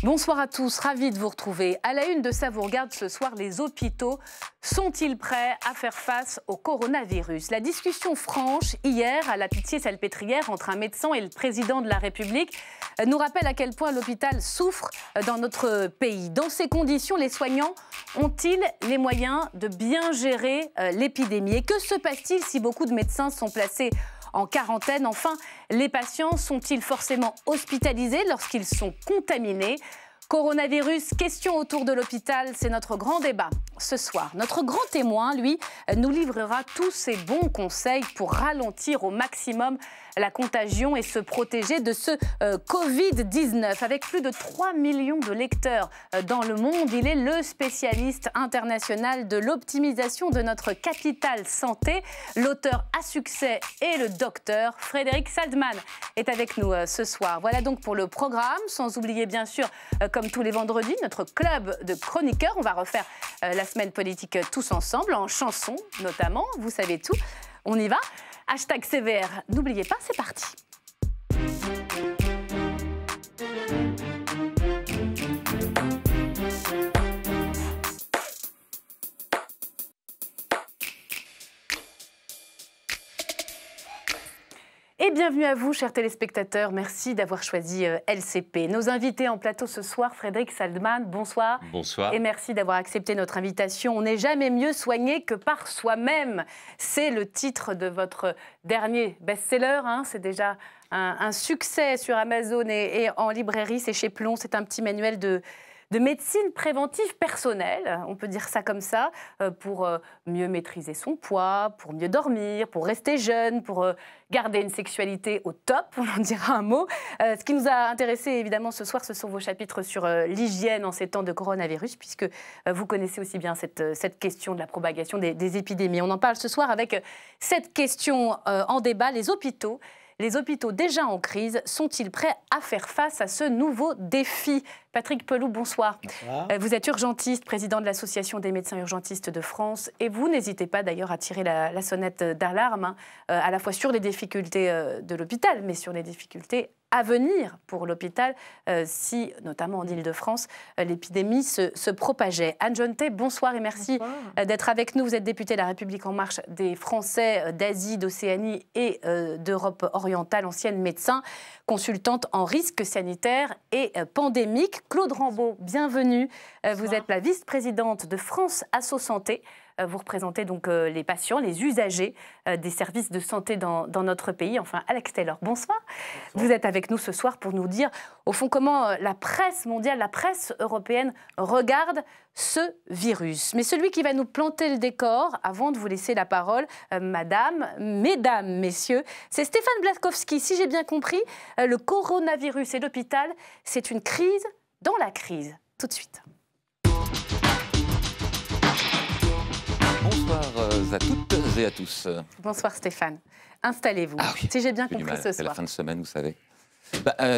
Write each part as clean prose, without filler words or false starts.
Bonsoir à tous, ravi de vous retrouver. À la une de Ça vous regarde ce soir, les hôpitaux sont-ils prêts à faire face au coronavirus? La discussion franche hier à la Pitié-Salpêtrière entre un médecin et le président de la République nous rappelle à quel point l'hôpital souffre dans notre pays. Dans ces conditions, les soignants ont-ils les moyens de bien gérer l'épidémie? Et que se passe-t-il si beaucoup de médecins sont placés en quarantaine? Enfin, les patients sont-ils forcément hospitalisés lorsqu'ils sont contaminés? Coronavirus, question autour de l'hôpital, c'est notre grand débat ce soir. Notre grand témoin, lui, nous livrera tous ses bons conseils pour ralentir au maximum la contagion et se protéger de ce Covid-19. Avec plus de 3 millions de lecteurs dans le monde, il est le spécialiste international de l'optimisation de notre capital santé. L'auteur à succès et le docteur Frédéric Saldman est avec nous ce soir. Voilà donc pour le programme, sans oublier bien sûr, comme tous les vendredis, notre club de chroniqueurs. On va refaire la semaine politique tous ensemble, en chansons notamment, vous savez tout. On y va. Hashtag CVR, n'oubliez pas, c'est parti. Et bienvenue à vous, chers téléspectateurs. Merci d'avoir choisi LCP. Nos invités en plateau ce soir, Frédéric Saldman, bonsoir. Bonsoir. Et merci d'avoir accepté notre invitation. On n'est jamais mieux soigné que par soi-même. C'est le titre de votre dernier best-seller. C'est déjà un succès sur Amazon et en librairie. C'est chez Plon. C'est un petit manuel de médecine préventive personnelle, on peut dire ça comme ça, pour mieux maîtriser son poids, pour mieux dormir, pour rester jeune, pour garder une sexualité au top, on en dira un mot. Ce qui nous a intéressé évidemment ce soir, ce sont vos chapitres sur l'hygiène en ces temps de coronavirus, puisque vous connaissez aussi bien cette question de la propagation des épidémies. On en parle ce soir avec cette question en débat, les hôpitaux déjà en crise, sont-ils prêts à faire face à ce nouveau défi? Patrick Pelloux, bonsoir. Bonsoir. Vous êtes urgentiste, président de l'Association des médecins urgentistes de France. Et vous n'hésitez pas d'ailleurs à tirer la sonnette d'alarme, à la fois sur les difficultés de l'hôpital, mais sur les difficultés à venir pour l'hôpital, si, notamment en Île-de-France, l'épidémie se propageait. Anne Jonté, bonsoir et merci d'être avec nous. Vous êtes députée de La République En Marche des Français d'Asie, d'Océanie et d'Europe orientale, ancienne médecin, consultante en risque sanitaire et pandémique. Claude Rambaud, bienvenue. Vous êtes la vice-présidente de France Asso Santé. Vous représentez donc les patients, les usagers des services de santé dans notre pays. Enfin, Alex Taylor, bonsoir. Vous êtes avec nous ce soir pour nous dire, au fond, comment la presse mondiale, la presse européenne regarde ce virus. Mais celui qui va nous planter le décor, avant de vous laisser la parole, mesdames, messieurs, c'est Stéphane Blaskowski. Si j'ai bien compris, le coronavirus et l'hôpital, c'est une crise dans la crise. Tout de suite. Bonsoir à toutes et à tous. Bonsoir Stéphane. Installez-vous. Ah oui, si j'ai bien compris ce c'est soir. la fin de semaine, vous savez.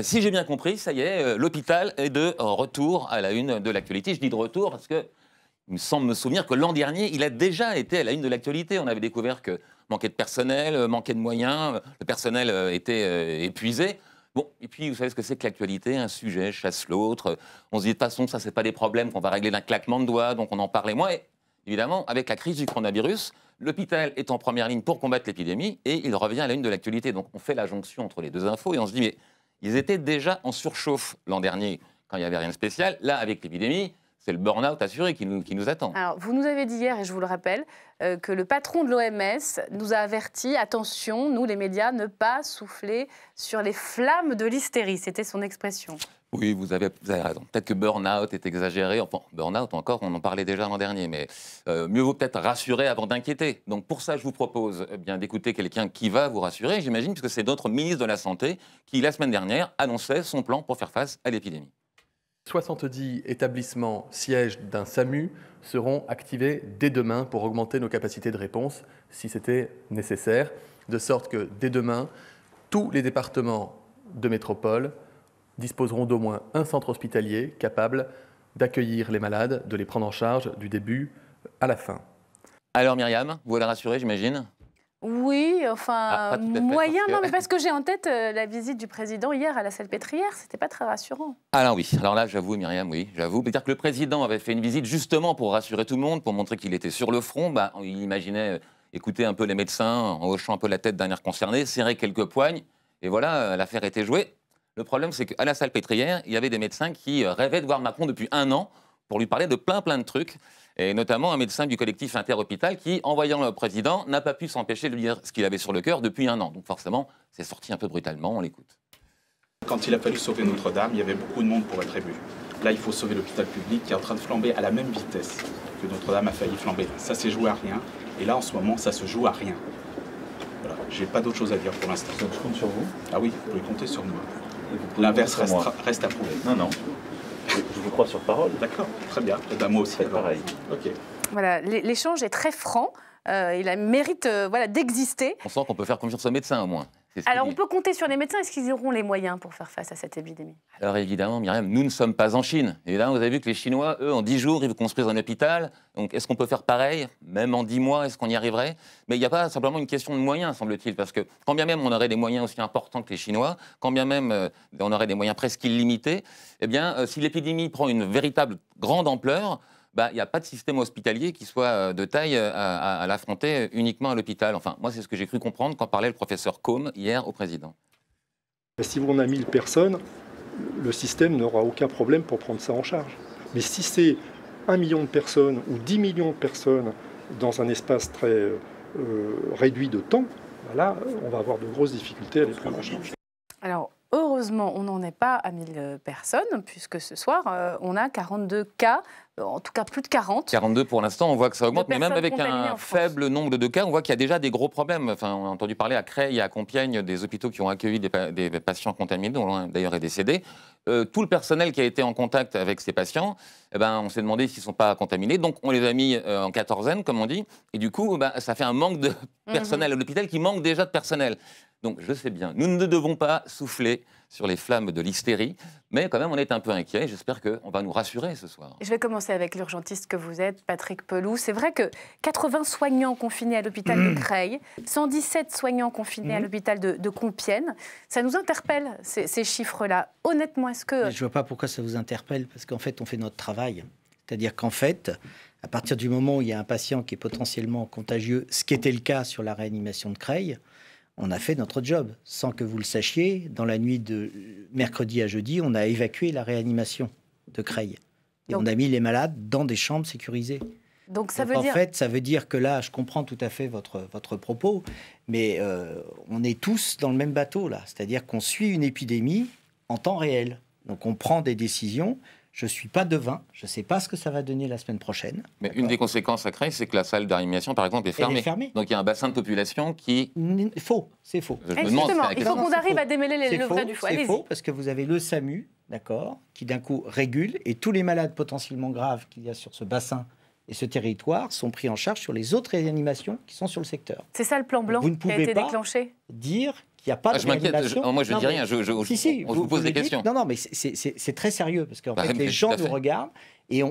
Si j'ai bien compris, ça y est, l'hôpital est de retour à la une de l'actualité. Je dis de retour parce que il me semble me souvenir que l'an dernier, il a déjà été à la une de l'actualité. On avait découvert que manquait de personnel, manquait de moyens, le personnel était épuisé. Bon, et puis vous savez ce que c'est que l'actualité, un sujet chasse l'autre. On se dit de toute façon, ça c'est pas des problèmes qu'on va régler d'un claquement de doigts, donc on en parlait moins. Et évidemment, avec la crise du coronavirus, l'hôpital est en première ligne pour combattre l'épidémie et il revient à la une de l'actualité. Donc on fait la jonction entre les deux infos et on se dit mais ils étaient déjà en surchauffe l'an dernier quand il n'y avait rien de spécial. Là, avec l'épidémie, c'est le burn-out assuré qui nous attend. Alors, vous nous avez dit hier, et je vous le rappelle, que le patron de l'OMS nous a averti, attention, nous les médias, ne pas souffler sur les flammes de l'hystérie. C'était son expression. Oui, vous avez raison. Peut-être que burn-out est exagéré. Enfin, burn-out encore, on en parlait déjà l'an dernier, mais mieux vaut peut-être rassurer avant d'inquiéter. Donc pour ça, je vous propose bien d'écouter quelqu'un qui va vous rassurer, j'imagine, puisque c'est notre ministre de la Santé qui, la semaine dernière, annonçait son plan pour faire face à l'épidémie. 70 établissements sièges d'un SAMU seront activés dès demain pour augmenter nos capacités de réponse si c'était nécessaire, de sorte que dès demain, tous les départements de métropole disposeront d'au moins un centre hospitalier capable d'accueillir les malades, de les prendre en charge du début à la fin. Alors Myriam, vous allez rassurer, j'imagine ? Oui, enfin, pas tout à fait, moyen, parce que- non, mais parce que j'ai en tête la visite du président hier à la Salpêtrière, c'était pas très rassurant. Alors oui, alors là, j'avoue, Myriam, oui, j'avoue. C'est-à-dire que le président avait fait une visite justement pour rassurer tout le monde, pour montrer qu'il était sur le front. Bah, il imaginait écouter un peu les médecins en hochant un peu la tête d'un air concerné, serrer quelques poignes, et voilà, l'affaire était jouée. Le problème, c'est qu'à la Salpêtrière, il y avait des médecins qui rêvaient de voir Macron depuis 1 an pour lui parler de plein de trucs, et notamment un médecin du collectif Interhôpital qui, en voyant le président, n'a pas pu s'empêcher de lui dire ce qu'il avait sur le cœur depuis 1 an. Donc forcément, c'est sorti un peu brutalement, on l'écoute. Quand il a fallu sauver Notre-Dame, il y avait beaucoup de monde pour être ému. Là, il faut sauver l'hôpital public qui est en train de flamber à la même vitesse que Notre-Dame a failli flamber. Ça s'est joué à rien. Et là, en ce moment, ça se joue à rien. Voilà. J'ai pas d'autre chose à dire pour l'instant. Donc je compte sur vous. Ah oui, vous pouvez compter sur moi. Et vous pouvez L'inverse compter sur moi. reste à prouver. Non, non. Je vous crois sur parole. D'accord, très bien. Et ben moi aussi. Faites alors. pareil. Ok. Voilà, l'échange est très franc, il a mérite voilà, d'exister. On sent qu'on peut faire confiance aux médecins au moins. C'est ce qu'il Alors dit. on peut compter sur les médecins, est-ce qu'ils auront les moyens pour faire face à cette épidémie? Alors évidemment, Myriam, nous ne sommes pas en Chine. Évidemment, vous avez vu que les Chinois, eux, en 10 jours, ils vous construisent un hôpital. Donc est-ce qu'on peut faire pareil? Même en 10 mois, est-ce qu'on y arriverait? Mais il n'y a pas simplement une question de moyens, semble-t-il. Parce que quand bien même on aurait des moyens aussi importants que les Chinois, quand bien même on aurait des moyens presque illimités, eh bien, si l'épidémie prend une véritable grande ampleur, il n'y a pas de système hospitalier qui soit de taille à l'affronter uniquement à l'hôpital. Enfin, moi, c'est ce que j'ai cru comprendre quand parlait le professeur Côme hier au président. Si on a 1000 personnes, le système n'aura aucun problème pour prendre ça en charge. Mais si c'est 1 million de personnes ou 10 millions de personnes dans un espace très réduit de temps, là, on va avoir de grosses difficultés à les prendre en charge. Alors, heureusement, on n'en est pas à 1000 personnes, puisque ce soir, on a 42 cas, en tout cas plus de 40. 42 pour l'instant, on voit que ça augmente, De mais même personnes avec contaminées un en France. faible nombre de cas, on voit qu'il y a déjà des gros problèmes. Enfin, on a entendu parler à Creil et à Compiègne des hôpitaux qui ont accueilli des patients contaminés, dont l'un d'ailleurs est décédé. Tout le personnel qui a été en contact avec ces patients, on s'est demandé s'ils ne sont pas contaminés, donc on les a mis en quatorzaine, comme on dit, et du coup, ça fait un manque de personnel à l'hôpital qui manque déjà de personnel. Donc je sais bien, nous ne devons pas souffler sur les flammes de l'hystérie, mais quand même on est un peu inquiet. J'espère qu'on va nous rassurer ce soir. Je vais commencer avec l'urgentiste que vous êtes, Patrick Pelloux. C'est vrai que 80 soignants confinés à l'hôpital de Creil, 117 soignants confinés à l'hôpital de Compiègne, ça nous interpelle, ces chiffres-là. Honnêtement, est-ce que... Mais je ne vois pas pourquoi ça vous interpelle, parce qu'en fait, on fait notre travail. C'est-à-dire qu'en fait, à partir du moment où il y a un patient qui est potentiellement contagieux, ce qui était le cas sur la réanimation de Creil, on a fait notre job. Sans que vous le sachiez, dans la nuit de mercredi à jeudi, on a évacué la réanimation de Creil. Et Donc, on a mis les malades dans des chambres sécurisées. Donc ça Donc, veut dire... En fait, ça veut dire que là, je comprends tout à fait votre propos, mais on est tous dans le même bateau, là. C'est-à-dire qu'on suit une épidémie en temps réel. Donc on prend des décisions. Je ne suis pas devin, je ne sais pas ce que ça va donner la semaine prochaine. Mais une des conséquences à Creil, c'est que la salle de réanimation, par exemple, est fermée. Elle est fermée. Donc il y a un bassin de population qui... Faux, c'est faux. Je me demande, Justement, c'est la il faut question. qu'on arrive faux. à démêler le vrai du faux. C'est Allez-y. faux parce que vous avez le SAMU, d'accord, qui d'un coup régule et tous les malades potentiellement graves qu'il y a sur ce bassin et ce territoire sont pris en charge sur les autres réanimations qui sont sur le secteur. C'est ça le plan blanc Vous ne qui a pouvez été pas déclenché? Dire qu'il n'y a pas de je m'inquiète, réanimation. moi je ne Non, dis mais- rien, Si, on vous pose des le dites. questions. Non, mais c'est très sérieux parce qu'en Bah, fait, mais les tout gens à fait. nous regardent et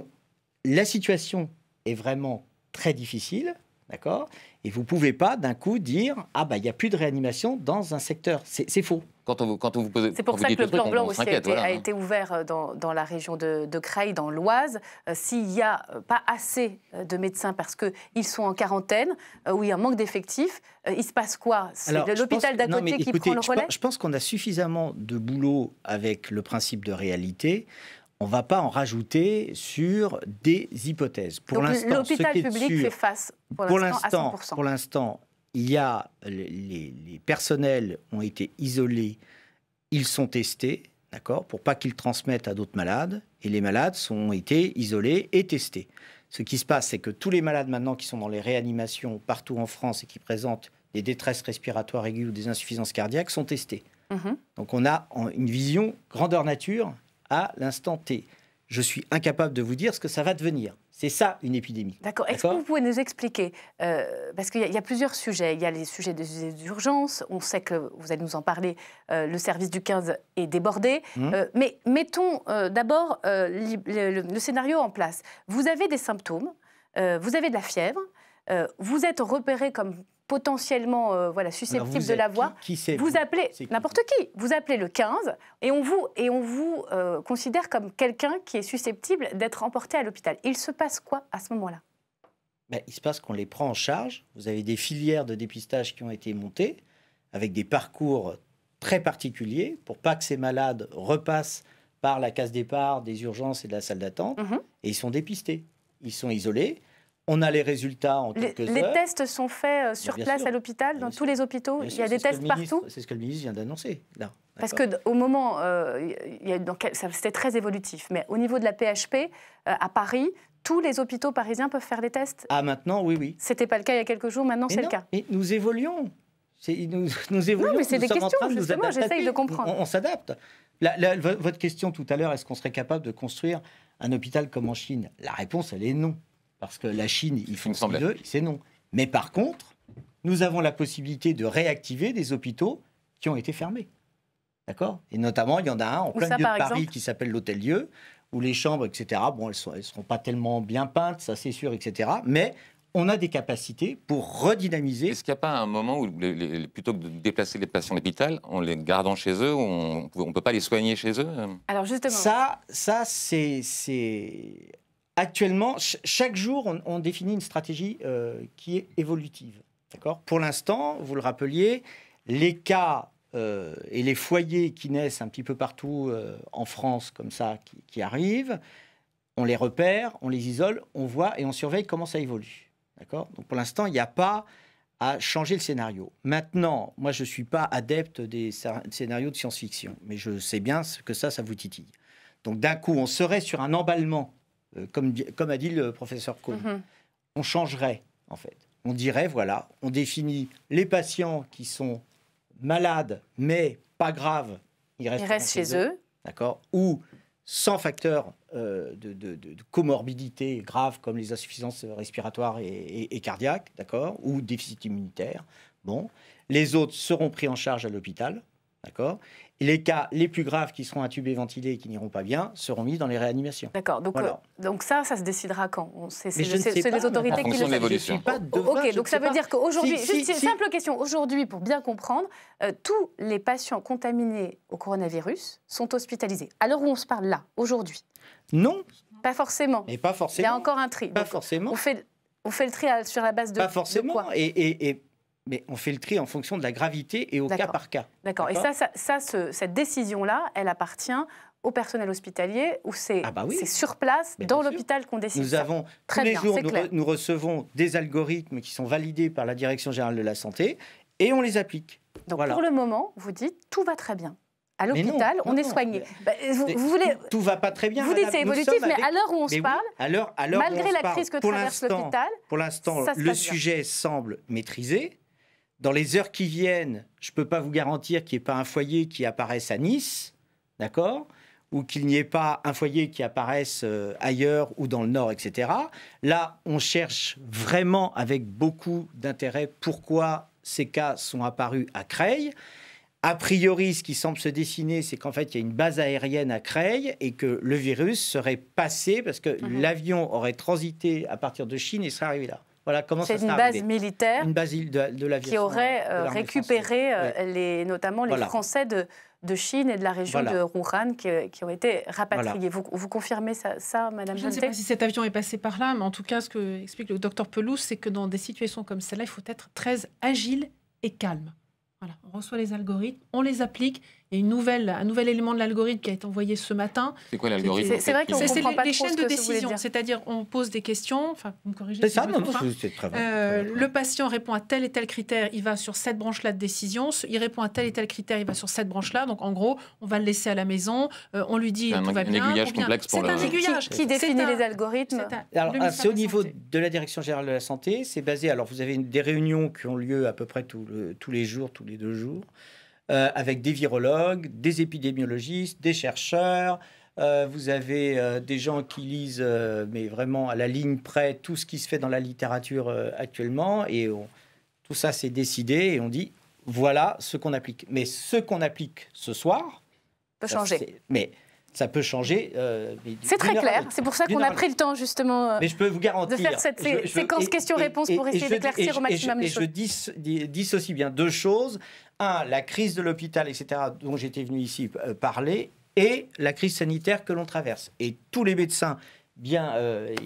la situation est vraiment très difficile, d'accord. Et vous ne pouvez pas d'un coup dire il n'y a plus de réanimation dans un secteur. C'est faux. Quand on vous pose, C'est pour quand ça vous que dites le truc, plan blanc on aussi s'inquiète, voilà. a été ouvert dans la région de Creil, dans l'Oise. S'il n'y a pas assez de médecins parce qu'ils sont en quarantaine, où il y a un manque d'effectifs, il se passe quoi? C'est Alors, je l'hôpital pense- d'à non, côté mais qui écoutez, prend le relais? Je pense qu'on a suffisamment de boulot avec le principe de réalité. On ne va pas en rajouter sur des hypothèses. Pour Donc l'instant, l'hôpital ce qui est public sûr, fait face pour l'instant à 100%. Pour l'instant, il y a les personnels ont été isolés, ils sont testés, d'accord, pour pas qu'ils transmettent à d'autres malades, et les malades ont été isolés et testés. Ce qui se passe, c'est que tous les malades maintenant qui sont dans les réanimations partout en France et qui présentent des détresses respiratoires aiguës ou des insuffisances cardiaques sont testés. Donc on a une vision grandeur nature à l'instant T. Je suis incapable de vous dire ce que ça va devenir. C'est ça, une épidémie. D'accord. Est-ce que vous pouvez nous expliquer parce qu'il y a plusieurs sujets. Il y a les sujets des urgences. On sait que, vous allez nous en parler, le service du 15 est débordé. Mais mettons d'abord le scénario en place. Vous avez des symptômes, vous avez de la fièvre, vous êtes repéré comme potentiellement susceptibles de l'avoir, vous appelez n'importe qui. Vous appelez le 15 et on vous considère comme quelqu'un qui est susceptible d'être emporté à l'hôpital. Il se passe quoi à ce moment-là? Il se passe qu'on les prend en charge. Vous avez des filières de dépistage qui ont été montées avec des parcours très particuliers pour pas que ces malades repassent par la case départ des urgences et de la salle d'attente. Et ils sont dépistés. Ils sont isolés. On a les résultats en quelques heures. Les tests sont faits sur place à l'hôpital, dans tous les hôpitaux. Il y a des tests partout. C'est ce que le ministre vient d'annoncer, là. Parce qu'au moment, c'était très évolutif, mais au niveau de la PHP, à Paris, tous les hôpitaux parisiens peuvent faire les tests. Ah, maintenant, oui. C'était pas le cas il y a quelques jours, maintenant c'est le cas. Et nous évoluons. Nous évoluons. Non, mais c'est des questions, justement, j'essaye de comprendre. On s'adapte. Votre question tout à l'heure, est-ce qu'on serait capable de construire un hôpital comme en Chine? La réponse, elle est non. Parce que la Chine, ils font ce qu'ils veulent, c'est non. Mais par contre, nous avons la possibilité de réactiver des hôpitaux qui ont été fermés. D'accord? Et notamment, il y en a un en plein milieu de Paris qui s'appelle l'Hôtel-Dieu, où les chambres, etc., bon, elles ne seront pas tellement bien peintes, ça c'est sûr, etc. Mais on a des capacités pour redynamiser. Est-ce qu'il n'y a pas un moment où, plutôt que de déplacer les patients à l'hôpital, en les gardant chez eux, on ne peut pas les soigner chez eux? Alors justement... Ça c'est... Actuellement, chaque jour, on définit une stratégie qui est évolutive. D'accord ? Pour l'instant, vous le rappeliez, les cas et les foyers qui naissent un petit peu partout en France, comme ça, qui arrivent, on les repère, on les isole, on voit et on surveille comment ça évolue. D'accord ? Donc pour l'instant, il n'y a pas à changer le scénario. Maintenant, moi, je ne suis pas adepte des scénarios de science-fiction, mais je sais bien que ça vous titille. Donc d'un coup, on serait sur un emballement. Comme a dit le professeur Cohn, on changerait, en fait. On dirait, voilà, on définit les patients qui sont malades, mais pas graves, ils restent chez eux. D'accord ? Ou sans facteur de comorbidité grave, comme les insuffisances respiratoires et cardiaques, d'accord ? Ou déficit immunitaire. Bon. Les autres seront pris en charge à l'hôpital, d'accord ? Et les cas les plus graves qui seront intubés, ventilés et qui n'iront pas bien seront mis dans les réanimations. D'accord. Donc, voilà. Donc ça se décidera quand? C'est les autorités qui le de l'évolution. Ok, donc ça veut dire qu'aujourd'hui, simple question, aujourd'hui, pour bien comprendre, tous les patients contaminés au coronavirus sont hospitalisés. À l'heure où on se parle là, aujourd'hui? Non. Pas forcément. Mais pas forcément. Il y a encore un tri. Pas forcément. On fait le tri sur la base de Pas forcément. De quoi? Mais on fait le tri en fonction de la gravité et au cas par cas. D'accord. Et cette décision-là, elle appartient au personnel hospitalier ou c'est sur place, dans l'hôpital qu'on décide? Nous avons tous les jours, nous recevons des algorithmes qui sont validés par la Direction générale de la santé et on les applique. Donc pour le moment, vous dites tout va très bien. À l'hôpital, on est soigné. Vous voulez... Tout va pas très bien. Vous dites c'est évolutif, mais à l'heure où on se parle, malgré la crise que traverse l'hôpital, pour l'instant, le sujet semble maîtrisé. Dans les heures qui viennent, je ne peux pas vous garantir qu'il n'y ait pas un foyer qui apparaisse à Nice, d'accord ? Ou qu'il n'y ait pas un foyer qui apparaisse ailleurs ou dans le Nord, etc. Là, on cherche vraiment avec beaucoup d'intérêt pourquoi ces cas sont apparus à Creil. A priori, ce qui semble se dessiner, c'est qu'en fait, il y a une base aérienne à Creil et que le virus serait passé parce que l'avion aurait transité à partir de Chine et serait arrivé là. Voilà comment ça s'est arrivé. C'est une base militaire de l'aviation, qui aurait récupéré notamment les Français de Chine et de la région de Wuhan qui ont été rapatriés. Voilà. Vous confirmez ça, Madame Jeunetet ? Je ne sais pas si cet avion est passé par là, mais en tout cas, ce que explique le docteur Pelouse, c'est que dans des situations comme celle-là, il faut être très agile et calme. Voilà, on reçoit les algorithmes, on les applique. Il y a un nouvel élément de l'algorithme qui a été envoyé ce matin. C'est quoi l'algorithme? C'est vrai qu'on ne comprend pas les trop chaînes de décision, décision. C'est-à-dire, on pose des questions. Enfin, vous me corrigez. C'est ça, non, c'est très bien. Le patient répond à tel et tel critère, il va sur cette branche-là de décision. Il répond à tel et tel critère, il va sur cette branche-là. Donc, en gros, on va le laisser à la maison. On lui dit tout va bien. Un aiguillage complexe pour le... C'est un aiguillage. Qui définit les algorithmes? C'est au niveau de la Direction générale de la santé. C'est basé. Alors, vous avez des réunions qui ont lieu à peu près tous les jours, tous les 2 jours. Avec des virologues, des épidémiologistes, des chercheurs. Vous avez des gens qui lisent, mais vraiment à la ligne près, tout ce qui se fait dans la littérature actuellement. Et tout ça, c'est décidé et on dit, voilà ce qu'on applique. Mais ce qu'on applique ce soir... peut changer. Mais Ça peut changer. C'est très clair. C'est pour ça qu'on a pris le temps, justement, mais je peux vous garantir, de faire cette séquence questions-réponses pour essayer d'éclaircir au maximum les choses. Et je dissocie bien deux choses. Un, la crise de l'hôpital, etc., dont j'étais venu ici parler, et la crise sanitaire que l'on traverse. Et tous les médecins, bien,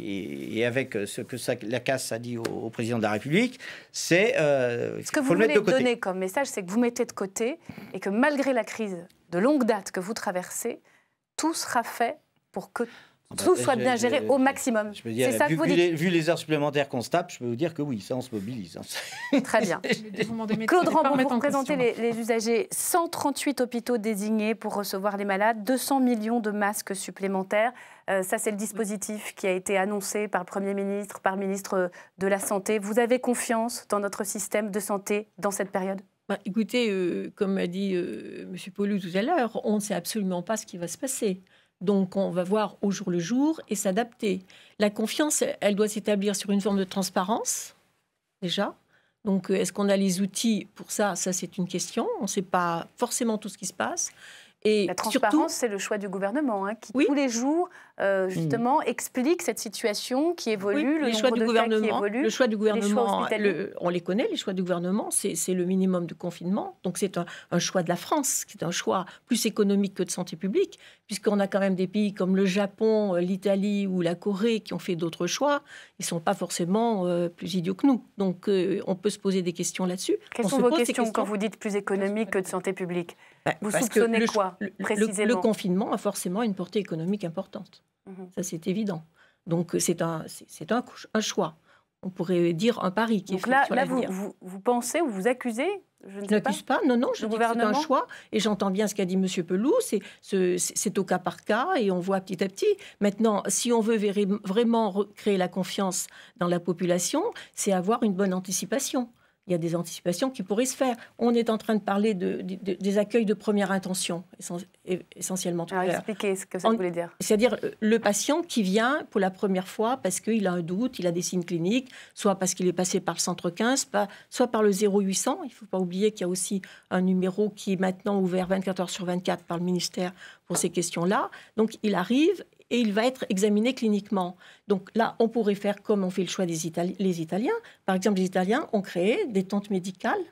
et avec ce que la CAS a dit au président de la République, c'est ce que vous voulez donner comme message, c'est que vous mettez de côté et que malgré la crise de longue date que vous traversez, tout sera fait pour que tout soit bien géré au maximum. C'est ça que vous dites. Vu les heures supplémentaires qu'on se tape, je peux vous dire que oui, ça on se mobilise. Très bien. Claude Rambaud, pour présenter les usagers, 138 hôpitaux désignés pour recevoir les malades, 200 millions de masques supplémentaires. Ça, c'est le dispositif qui a été annoncé par le Premier ministre, par le ministre de la Santé. Vous avez confiance dans notre système de santé dans cette période ? Écoutez, comme a dit M. Paulu tout à l'heure, on ne sait absolument pas ce qui va se passer. Donc, on va voir au jour le jour et s'adapter. La confiance, elle doit s'établir sur une forme de transparence, déjà. Donc, est-ce qu'on a les outils pour ça ? Ça, c'est une question. On ne sait pas forcément tout ce qui se passe. Et la transparence, c'est le choix du gouvernement, qui tous les jours, justement, explique cette situation qui évolue, le nombre de cas qui évolue. Le choix du gouvernement, on les connaît, les choix du gouvernement, c'est le minimum de confinement. Donc c'est un choix de la France, qui est un choix plus économique que de santé publique, puisqu'on a quand même des pays comme le Japon, l'Italie ou la Corée qui ont fait d'autres choix. Ils ne sont pas forcément plus idiots que nous. Donc on peut se poser des questions là-dessus. Quelles sont vos questions quand vous dites plus économique que de santé publique ? Vous soupçonnez quoi, précisément ? Le confinement a forcément une portée économique importante. Ça, c'est évident. Donc, c'est un choix. On pourrait dire un pari qui est fait sur l'avenir. Donc là, vous pensez ou vous accusez ? Je n'accuse pas. Non, je dis que c'est un choix. Et j'entends bien ce qu'a dit M. Pelou. C'est au cas par cas et on voit petit à petit. Maintenant, si on veut vraiment recréer la confiance dans la population, c'est avoir une bonne anticipation. Il y a des anticipations qui pourraient se faire. On est en train de parler des accueils de première intention, essentiellement. Alors, expliquez ce que ça voulait dire. C'est-à-dire le patient qui vient pour la première fois parce qu'il a un doute, il a des signes cliniques, soit parce qu'il est passé par le centre 15, soit par le 0800. Il ne faut pas oublier qu'il y a aussi un numéro qui est maintenant ouvert 24 heures sur 24 par le ministère pour ces questions-là. Donc, il arrive et il va être examiné cliniquement. Donc là, on pourrait faire comme on fait le choix les Italiens. Par exemple, les Italiens ont créé des tentes médicales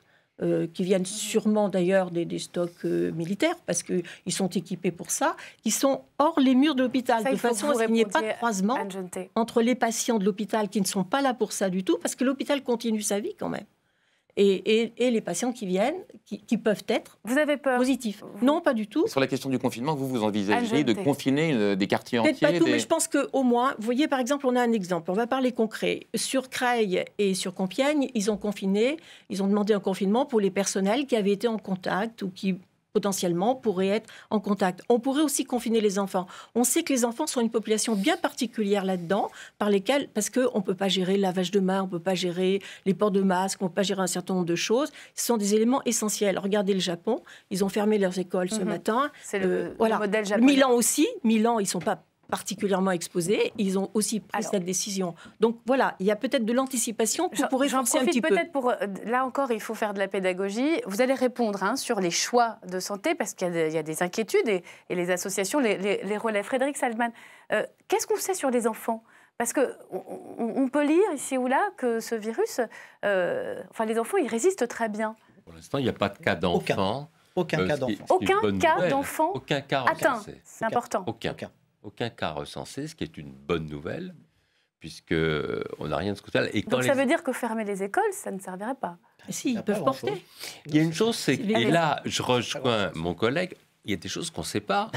qui viennent sûrement d'ailleurs des stocks militaires parce qu'ils sont équipés pour ça, qui sont hors les murs de l'hôpital, de façon à ce qu'il n'y ait pas de croisement entre les patients de l'hôpital qui ne sont pas là pour ça du tout, parce que l'hôpital continue sa vie quand même. Et les patients qui viennent, qui peuvent être positifs. Non, pas du tout. Sur la question du confinement, vous envisagez de confiner des quartiers entiers? Peut-être pas tout, mais je pense qu'au moins, vous voyez, par exemple, on a un exemple. On va parler concret. Sur Creil et sur Compiègne, ils ont demandé un confinement pour les personnels qui avaient été en contact ou qui potentiellement pourraient être en contact. On pourrait aussi confiner les enfants. On sait que les enfants sont une population bien particulière là-dedans, parce qu'on ne peut pas gérer le lavage de mains, on ne peut pas gérer les ports de masques, on ne peut pas gérer un certain nombre de choses. Ce sont des éléments essentiels. Regardez le Japon, ils ont fermé leurs écoles ce matin. C'est le modèle japonais. Milan aussi. Milan, ils ne sont pas particulièrement exposés, ils ont aussi pris cette décision. Donc voilà, il y a peut-être de l'anticipation qui pourrait forcer un petit peu. Là encore, il faut faire de la pédagogie. Vous allez répondre sur les choix de santé, parce qu'il y a des inquiétudes et les associations les relèvent. Frédéric Salman, qu'est-ce qu'on sait sur les enfants ? Parce qu'on peut lire ici ou là que ce virus, les enfants, ils résistent très bien. Pour l'instant, il n'y a pas de cas d'enfant. Aucun cas d'enfant. Aucun cas d'enfant atteint. C'est important. Aucun cas recensé, ce qui est une bonne nouvelle, puisqu'on n'a rien de ce côté-là. Donc ça veut dire que fermer les écoles, ça ne servirait pas. Si, ils peuvent porter. Il y a une chose, et là, je rejoins mon collègue, il y a des choses qu'on ne sait pas.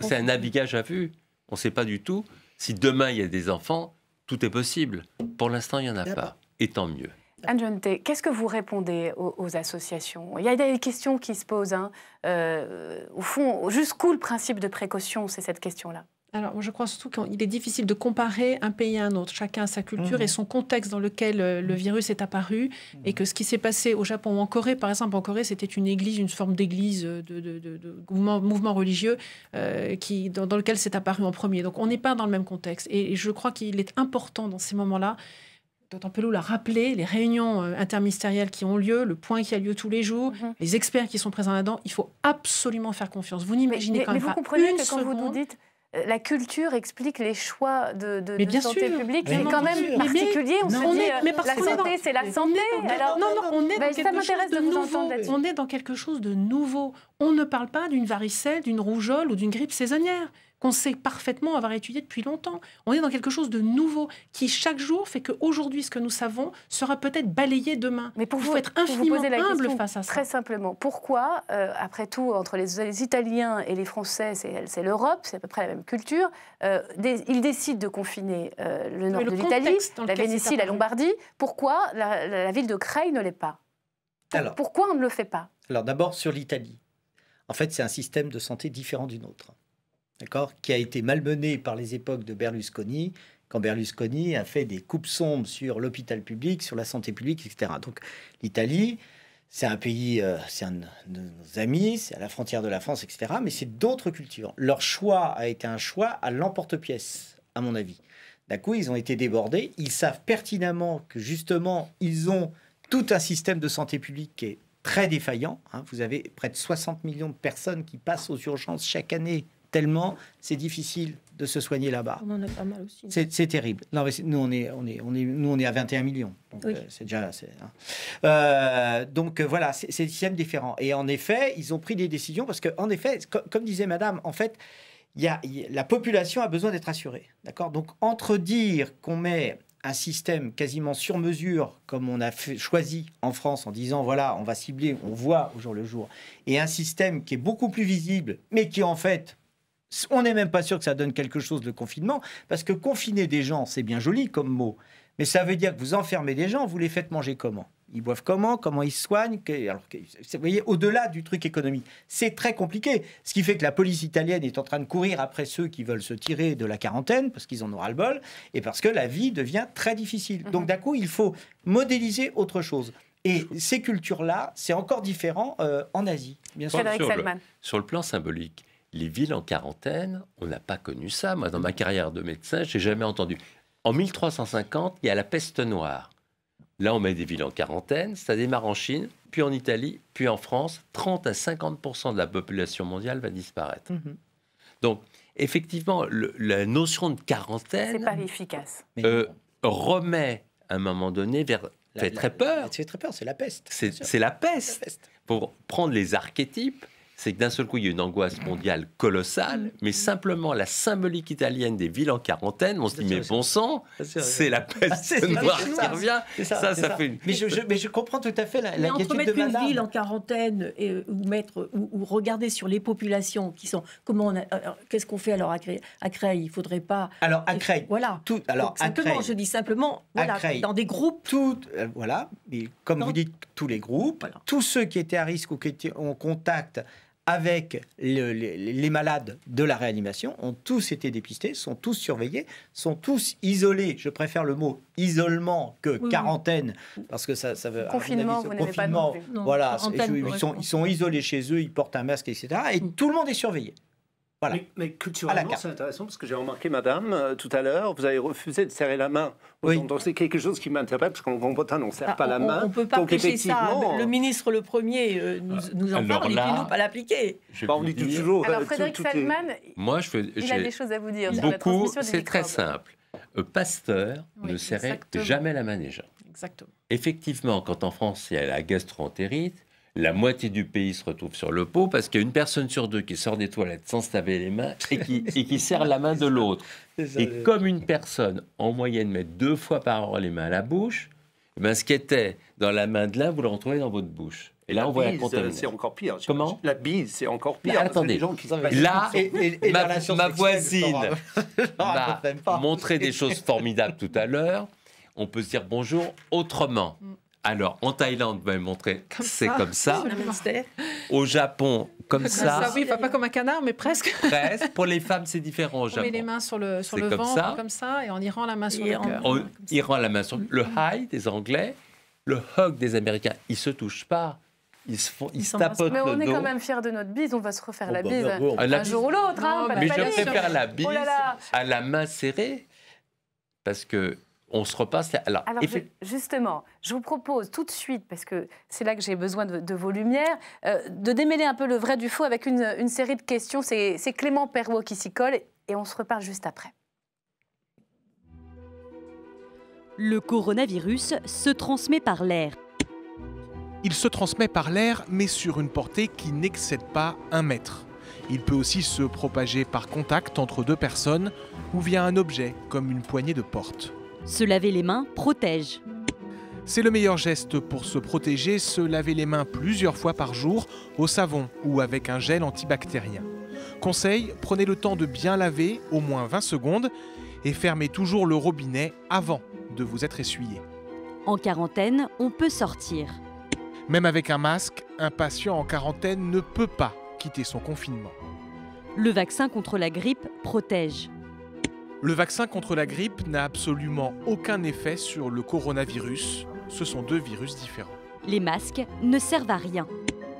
C'est un navigage à vue. On ne sait pas du tout. Si demain, il y a des enfants, tout est possible. Pour l'instant, il n'y en a pas. Et tant mieux. Anne Genetet, qu'est-ce que vous répondez aux associations ? Il y a des questions qui se posent. Au fond, jusqu'où le principe de précaution, c'est cette question-là ? Alors, je crois surtout qu'il est difficile de comparer un pays à un autre. Chacun a sa culture et son contexte dans lequel le virus est apparu. Et que ce qui s'est passé au Japon ou en Corée, par exemple, en Corée, c'était une église, une forme d'église, de mouvement religieux dans lequel c'est apparu en premier. Donc, on n'est pas dans le même contexte. Et je crois qu'il est important dans ces moments-là Dr Pelloux l'a rappelé, les réunions interministérielles qui ont lieu, le point qui a lieu tous les jours, les experts qui sont présents là-dedans, il faut absolument faire confiance. Vous n'imaginez quand même pas vous comprenez que quand seconde, vous nous dites la culture explique les choix de santé sûr, publique, c'est quand même particulier. On se dit, la santé, c'est la santé. Ça m'intéresse de vous entendre là-dessus. On est dans quelque chose de nouveau. On ne parle pas d'une varicelle, d'une rougeole ou d'une grippe saisonnière qu'on sait parfaitement avoir étudié depuis longtemps. On est dans quelque chose de nouveau qui, chaque jour, fait qu'aujourd'hui, ce que nous savons sera peut-être balayé demain. Mais pour il faut être infiniment humble face à ça. Très simplement, pourquoi, après tout, entre les Italiens et les Français, c'est l'Europe, c'est à peu près la même culture, ils décident de confiner le nord de l'Italie, la Vénétie, la Lombardie. Pourquoi la ville de Creil ne l'est pas? Pourquoi on ne le fait pas? Alors d'abord, sur l'Italie. En fait, c'est un système de santé différent du nôtre. D'accord, qui a été malmené par les époques de Berlusconi, quand Berlusconi a fait des coupes sombres sur l'hôpital public, sur la santé publique, etc. Donc l'Italie, c'est un pays, c'est un de nos amis, c'est à la frontière de la France, etc. Mais c'est d'autres cultures. Leur choix a été un choix à l'emporte-pièce, à mon avis. D'un coup, ils ont été débordés. Ils savent pertinemment que justement, ils ont tout un système de santé publique qui est très défaillant. Vous avez près de 60 millions de personnes qui passent aux urgences chaque année, tellement c'est difficile de se soigner là-bas. On en a pas mal aussi. C'est terrible. Non, mais nous, on est à 21 millions. Donc, oui. C'est déjà... donc, voilà, c'est des systèmes différents. Et en effet, ils ont pris des décisions parce qu'en effet, comme disait madame, en fait, la population a besoin d'être assurée. D'accord ? Donc, entre dire qu'on met un système quasiment sur mesure, comme on a choisi en France, en disant, voilà, on va cibler, on voit au jour le jour, et un système qui est beaucoup plus visible, mais qui, en fait... On n'est même pas sûr que ça donne quelque chose, le confinement, parce que confiner des gens, c'est bien joli comme mot, mais ça veut dire que vous enfermez des gens, vous les faites manger comment? Ils boivent comment ils se soignent? Alors, vous voyez, au-delà du truc économique, c'est très compliqué. Ce qui fait que la police italienne est en train de courir après ceux qui veulent se tirer de la quarantaine, parce qu'ils en ont ras-le-bol, et parce que la vie devient très difficile. Donc d'un coup, il faut modéliser autre chose. Et ces cultures-là, c'est encore différent en Asie, bien sûr. Sur le plan symbolique, les villes en quarantaine, on n'a pas connu ça. Moi, dans ma carrière de médecin, j'ai jamais entendu. En 1350, il y a la peste noire. Là, on met des villes en quarantaine. Ça démarre en Chine, puis en Italie, puis en France. 30 à 50% de la population mondiale va disparaître. Donc, effectivement, la notion de quarantaine... C'est pas efficace. Remet, à un moment donné, fait très peur. C'est très peur, c'est la peste. C'est la peste. Pour prendre les archétypes, c'est que d'un seul coup, il y a une angoisse mondiale colossale, mais simplement la symbolique italienne des villes en quarantaine, on se dit, mais bon sang, c'est la peste noire qui revient. Ça fait... mais je comprends tout à fait l'inquiétude de entre mettre madame. une ville en quarantaine ou regarder sur les populations qui sont... qu'est-ce qu'on fait alors à Creil? Il ne faudrait pas... Alors, à Creil... Voilà. Je dis simplement, voilà, dans des groupes... Voilà, mais comme vous dites, tous les groupes, tous ceux qui étaient à risque ou qui étaient en contact avec les malades de la réanimation ont tous été dépistés, sont tous surveillés, sont tous isolés. Je préfère le mot isolement que quarantaine, parce que ça veut... Confinement, vous n'aimez pas non plus. Voilà, ils sont isolés chez eux, ils portent un masque, etc. Et tout le monde est surveillé. Voilà. Mais culturellement, c'est intéressant parce que j'ai remarqué, madame, tout à l'heure, vous avez refusé de serrer la main. Oui. Donc c'est quelque chose qui m'interpelle parce qu'en Grand-Bretagne, on ne serre pas la main. On ne peut pas prêcher ça. Le ministre le premier nous en parle et puis nous pas l'appliquer. On dit toujours... Alors Frédéric Salman, il a des choses à vous dire sur la transmission des microbes. C'est très simple. Pasteur ne serrait jamais la main des gens. Exactement. Effectivement, quand en France, il y a la gastroentérite, la moitié du pays se retrouve sur le pot parce qu'il y a une personne sur deux qui sort des toilettes sans se laver les mains et qui serre la main de l'autre. Et comme une personne, en moyenne, met 2 fois par heure les mains à la bouche, ce qui était dans la main de l'un, vous le retrouvez dans votre bouche. Et là, on voit la contamination. C'est encore pire. Comment ? La bise, c'est encore pire. Attendez, là, ma voisine m'a montré des choses formidables tout à l'heure. On peut se dire bonjour autrement. Alors, en Thaïlande, vous m'avez montré, c'est comme ça. Au Japon, comme ça. Oui, pas comme un canard, mais presque. Presque. Pour les femmes, c'est différent au Japon. On met les mains sur le ventre, comme ça, et on y rend la main sur le cœur. On y rend la main sur le high des Anglais, le hug des Américains. Ils ne se touchent pas. Ils se tapotent le dos. Mais on est quand même fiers de notre bise. On va se refaire la bise un jour ou l'autre. Mais je préfère la bise à la main serrée, parce que on se repasse. Alors justement, je vous propose tout de suite, parce que c'est là que j'ai besoin de vos lumières, de démêler un peu le vrai du faux avec une série de questions. C'est Clément Perrault qui s'y colle et on se reparle juste après. Le coronavirus se transmet par l'air. Il se transmet par l'air, mais sur une portée qui n'excède pas 1 mètre. Il peut aussi se propager par contact entre 2 personnes ou via un objet, comme une poignée de porte. Se laver les mains protège. C'est le meilleur geste pour se protéger, se laver les mains plusieurs fois par jour au savon ou avec un gel antibactérien. Conseil, prenez le temps de bien laver, au moins 20 secondes, et fermez toujours le robinet avant de vous être essuyé. En quarantaine, on peut sortir. Même avec un masque, un patient en quarantaine ne peut pas quitter son confinement. Le vaccin contre la grippe protège. Le vaccin contre la grippe n'a absolument aucun effet sur le coronavirus. Ce sont 2 virus différents. Les masques ne servent à rien.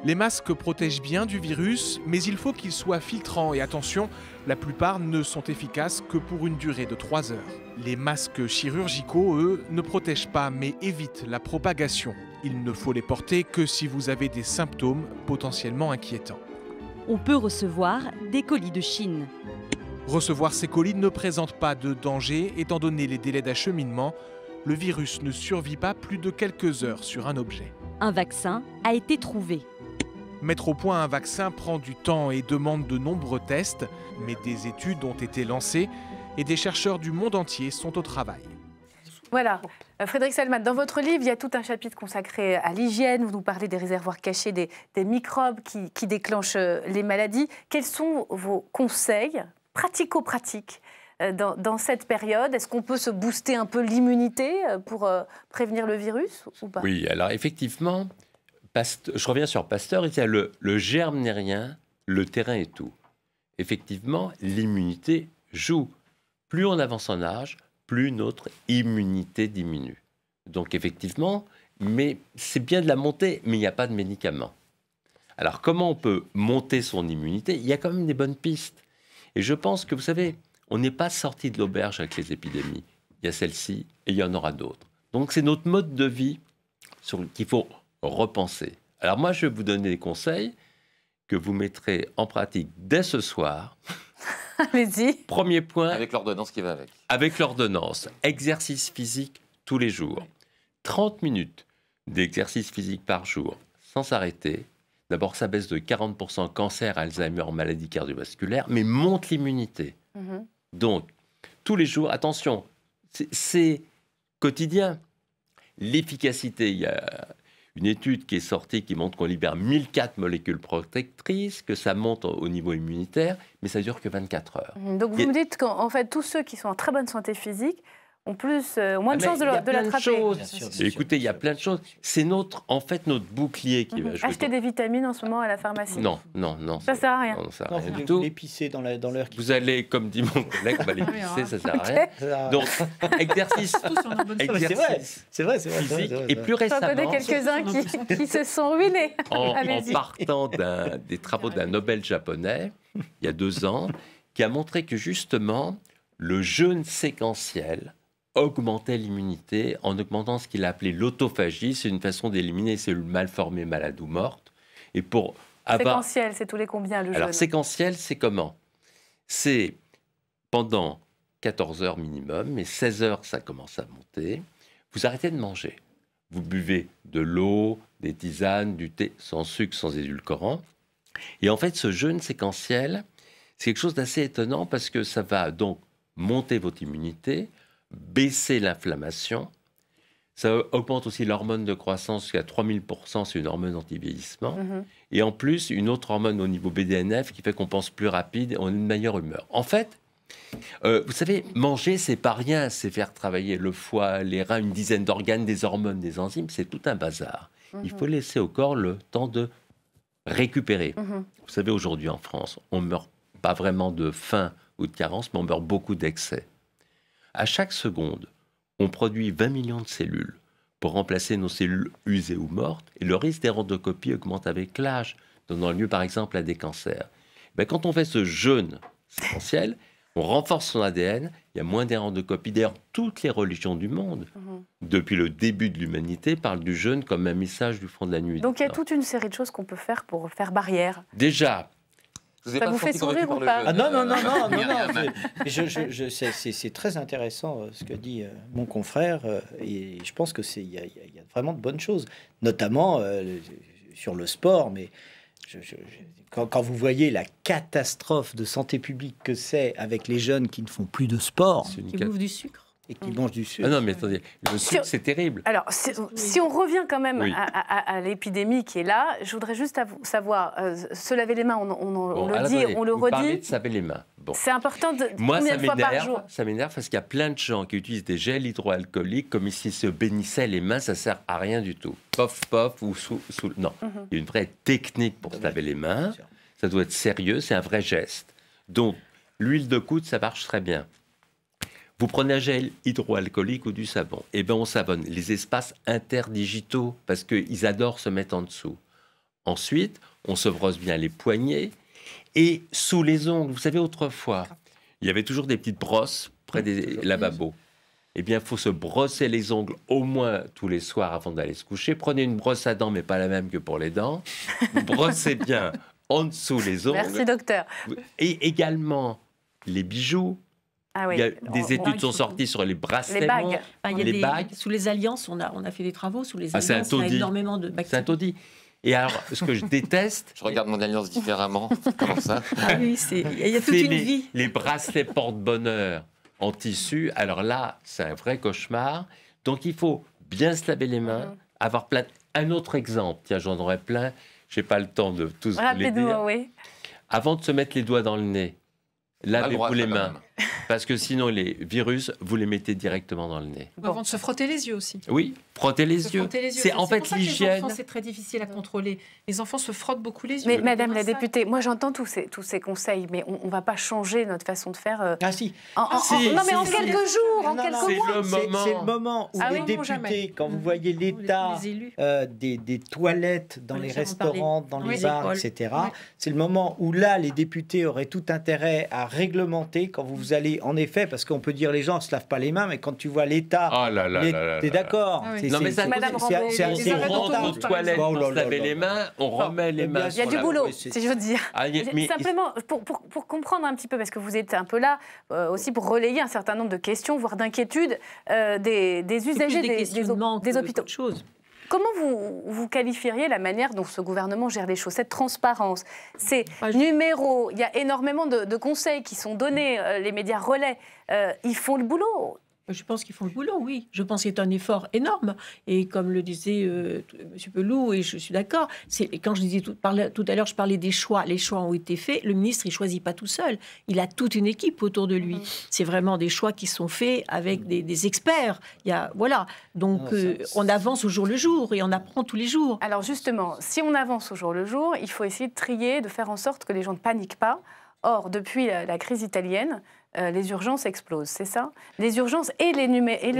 Les masques protègent bien du virus, mais il faut qu'ils soient filtrants. Et attention, la plupart ne sont efficaces que pour une durée de 3 heures. Les masques chirurgicaux, eux, ne protègent pas, mais évitent la propagation. Il ne faut les porter que si vous avez des symptômes potentiellement inquiétants. On peut recevoir des colis de Chine. Recevoir ces colis ne présente pas de danger, étant donné les délais d'acheminement. Le virus ne survit pas plus de quelques heures sur un objet. Un vaccin a été trouvé. Mettre au point un vaccin prend du temps et demande de nombreux tests, mais des études ont été lancées et des chercheurs du monde entier sont au travail. Voilà. Frédéric Salman, dans votre livre, il y a tout un chapitre consacré à l'hygiène. Vous nous parlez des réservoirs cachés, des microbes qui déclenchent les maladies. Quels sont vos conseils pratico-pratiques dans cette période? Est-ce qu'on peut se booster un peu l'immunité pour prévenir le virus ou pas? Oui, alors effectivement, je reviens sur Pasteur, il y a le germe n'est rien, le terrain est tout. Effectivement, l'immunité joue. Plus on avance en âge, plus notre immunité diminue. Donc effectivement, mais c'est bien de la monter, mais il n'y a pas de médicaments. Alors comment on peut monter son immunité? Il y a quand même des bonnes pistes. Et je pense que, vous savez, on n'est pas sorti de l'auberge avec les épidémies. Il y a celle-ci et il y en aura d'autres. Donc c'est notre mode de vie qu'il faut repenser. Alors moi, je vais vous donner des conseils que vous mettrez en pratique dès ce soir. Allez-y. Premier point. Avec l'ordonnance qui va avec. Avec l'ordonnance. Exercice physique tous les jours. 30 minutes d'exercice physique par jour, sans s'arrêter. D'abord, ça baisse de 40% cancer, Alzheimer, maladie cardiovasculaire, mais monte l'immunité. Donc, tous les jours, attention, c'est quotidien. L'efficacité, il y a une étude qui est sortie qui montre qu'on libère 1004 molécules protectrices, que ça monte au niveau immunitaire, mais ça dure que 24 heures. Donc vous me dites qu'en fait, tous ceux qui sont en très bonne santé physique ont moins de chances de l'attraper. Écoutez, il y a plein de choses. C'est notre bouclier qui va jouer. Acheter des vitamines en ce moment à la pharmacie. Non. Ça sert à rien. Non, ça sert à rien du tout. tout. L'épicer dans l'heure qui... Vous allez, comme dit mon collègue, l'épicer, ça sert à rien. Donc, exercice C'est vrai. physique. Et plus récemment... J'en connais quelques-uns qui se sont ruinés. En partant des travaux d'un Nobel japonais, il y a 2 ans, qui a montré que justement, le jeûne séquentiel augmentait l'immunité en augmentant ce qu'il a appelé l'autophagie. C'est une façon d'éliminer les cellules mal formées, malades ou mortes. Et pour séquentiel, c'est tous les combien le jeûne? Alors, séquentiel, c'est comment? C'est pendant 14 heures minimum, mais 16 heures, ça commence à monter. Vous arrêtez de manger. Vous buvez de l'eau, des tisanes, du thé, sans sucre, sans édulcorant. Et en fait, ce jeûne séquentiel, c'est quelque chose d'assez étonnant parce que ça va donc monter votre immunité, baisser l'inflammation. Ça augmente aussi l'hormone de croissance jusqu'à 3000%, c'est une hormone anti-vieillissement. Et en plus, une autre hormone au niveau BDNF qui fait qu'on pense plus rapide et on a une meilleure humeur. En fait, vous savez, manger, c'est pas rien. C'est faire travailler le foie, les reins, une dizaine d'organes, des hormones, des enzymes. C'est tout un bazar. Il faut laisser au corps le temps de récupérer. Vous savez, aujourd'hui en France, on ne meurt pas vraiment de faim ou de carence, mais on meurt beaucoup d'excès. À chaque seconde, on produit 20 millions de cellules pour remplacer nos cellules usées ou mortes, et le risque d'érandocopie augmente avec l'âge, donnant lieu par exemple à des cancers. Quand on fait ce jeûne séquentiel, on renforce son ADN il y a moins d'erreurs de copie. D'ailleurs, toutes les religions du monde, depuis le début de l'humanité, parlent du jeûne comme un message du fond de la nuit. Donc il y a toute une série de choses qu'on peut faire pour faire barrière. Déjà... Ça vous fait sourire ou pas? Non. C'est très intéressant ce que dit mon confrère et je pense qu'il y a vraiment de bonnes choses, notamment sur le sport. Mais quand vous voyez la catastrophe de santé publique que c'est avec les jeunes qui ne font plus de sport, qui bouffent du sucre. Et qui mangent du sucre. Ah non, mais attendez, le sucre, c'est terrible. Alors, si on revient quand même à l'épidémie qui est là, je voudrais juste savoir, se laver les mains, on le dit, on le redit. Parlez de se laver les mains. Bon. C'est important de Moi, combien de fois par jour? Ça m'énerve parce qu'il y a plein de gens qui utilisent des gels hydroalcooliques comme s'ils se bénissaient les mains, ça sert à rien du tout. Pof, ou sous... Non, il y a une vraie technique pour se laver les mains. Ça doit être sérieux, c'est un vrai geste. Donc, l'huile de coude, ça marche très bien. Vous prenez un gel hydroalcoolique ou du savon, et bien on savonne les espaces interdigitaux parce qu'ils adorent se mettre en dessous. Ensuite, on se brosse bien les poignets et sous les ongles. Vous savez, autrefois, il y avait toujours des petites brosses près des lavabos. Eh bien, il faut se brosser les ongles au moins tous les soirs avant d'aller se coucher. Prenez une brosse à dents, mais pas la même que pour les dents. Vous brossez bien en dessous les ongles. Merci, docteur. Et également les bijoux. Ah oui. Il y a des études sont sorties sur les bracelets, les bagues. Les bagues. Sous les alliances, on a fait des travaux sous les alliances. C'est un taudis. Il y a énormément de bactéries. C'est un taudis. Et alors, ce que je déteste... Je regarde mon alliance différemment. Comment ça? Ah oui, il y a toute une vie. Les bracelets porte-bonheur en tissu, alors là, c'est un vrai cauchemar. Donc, il faut bien se laver les mains, avoir plein... Un autre exemple, tiens, j'en aurais plein. Je n'ai pas le temps de tous vous les dire. Oui. Avant de se mettre les doigts dans le nez, lavez-vous les mains. Parce que sinon, les virus, vous les mettez directement dans le nez. Avant de se frotter les yeux aussi. Oui, frotter les yeux. C'est en fait l'hygiène. Les enfants, c'est très difficile à contrôler. Les enfants se frottent beaucoup les yeux. Mais Madame la députée, moi j'entends tous ces conseils, mais on ne va pas changer notre façon de faire. Ah si. Non, mais en quelques jours, en quelques mois. C'est le moment où les députés, quand vous voyez l'état des toilettes dans les restaurants, dans les bars, etc., c'est le moment où là, les députés auraient tout intérêt à réglementer quand vous allez, en effet, parce qu'on peut dire les gens ne se lavent pas les mains, mais quand tu vois l'état, t'es d'accord. Non, mais ça, Madame on rentre aux toilettes pour se laver les mains, on remet les mains. Il y a du boulot, si je veux dire. Simplement, pour comprendre un petit peu, parce que vous êtes un peu là aussi pour relayer un certain nombre de questions, voire d'inquiétudes des usagers des hôpitaux. Comment vous qualifieriez la manière dont ce gouvernement gère les choses, cette transparence, ces numéros? Il y a énormément de conseils qui sont donnés, les médias relaient, ils font le boulot. Je pense qu'ils font le boulot, oui. Je pense que c'est un effort énorme. Et comme le disait M. Pelloux, et je suis d'accord, quand je disais tout à l'heure, je parlais des choix. Les choix ont été faits. Le ministre, il ne choisit pas tout seul. Il a toute une équipe autour de lui. C'est vraiment des choix qui sont faits avec des experts. Voilà. Donc, on avance au jour le jour et on apprend tous les jours. Alors justement, si on avance au jour le jour, il faut essayer de trier, de faire en sorte que les gens ne paniquent pas. Or, depuis la crise italienne, les urgences explosent, c'est ça? Les urgences et le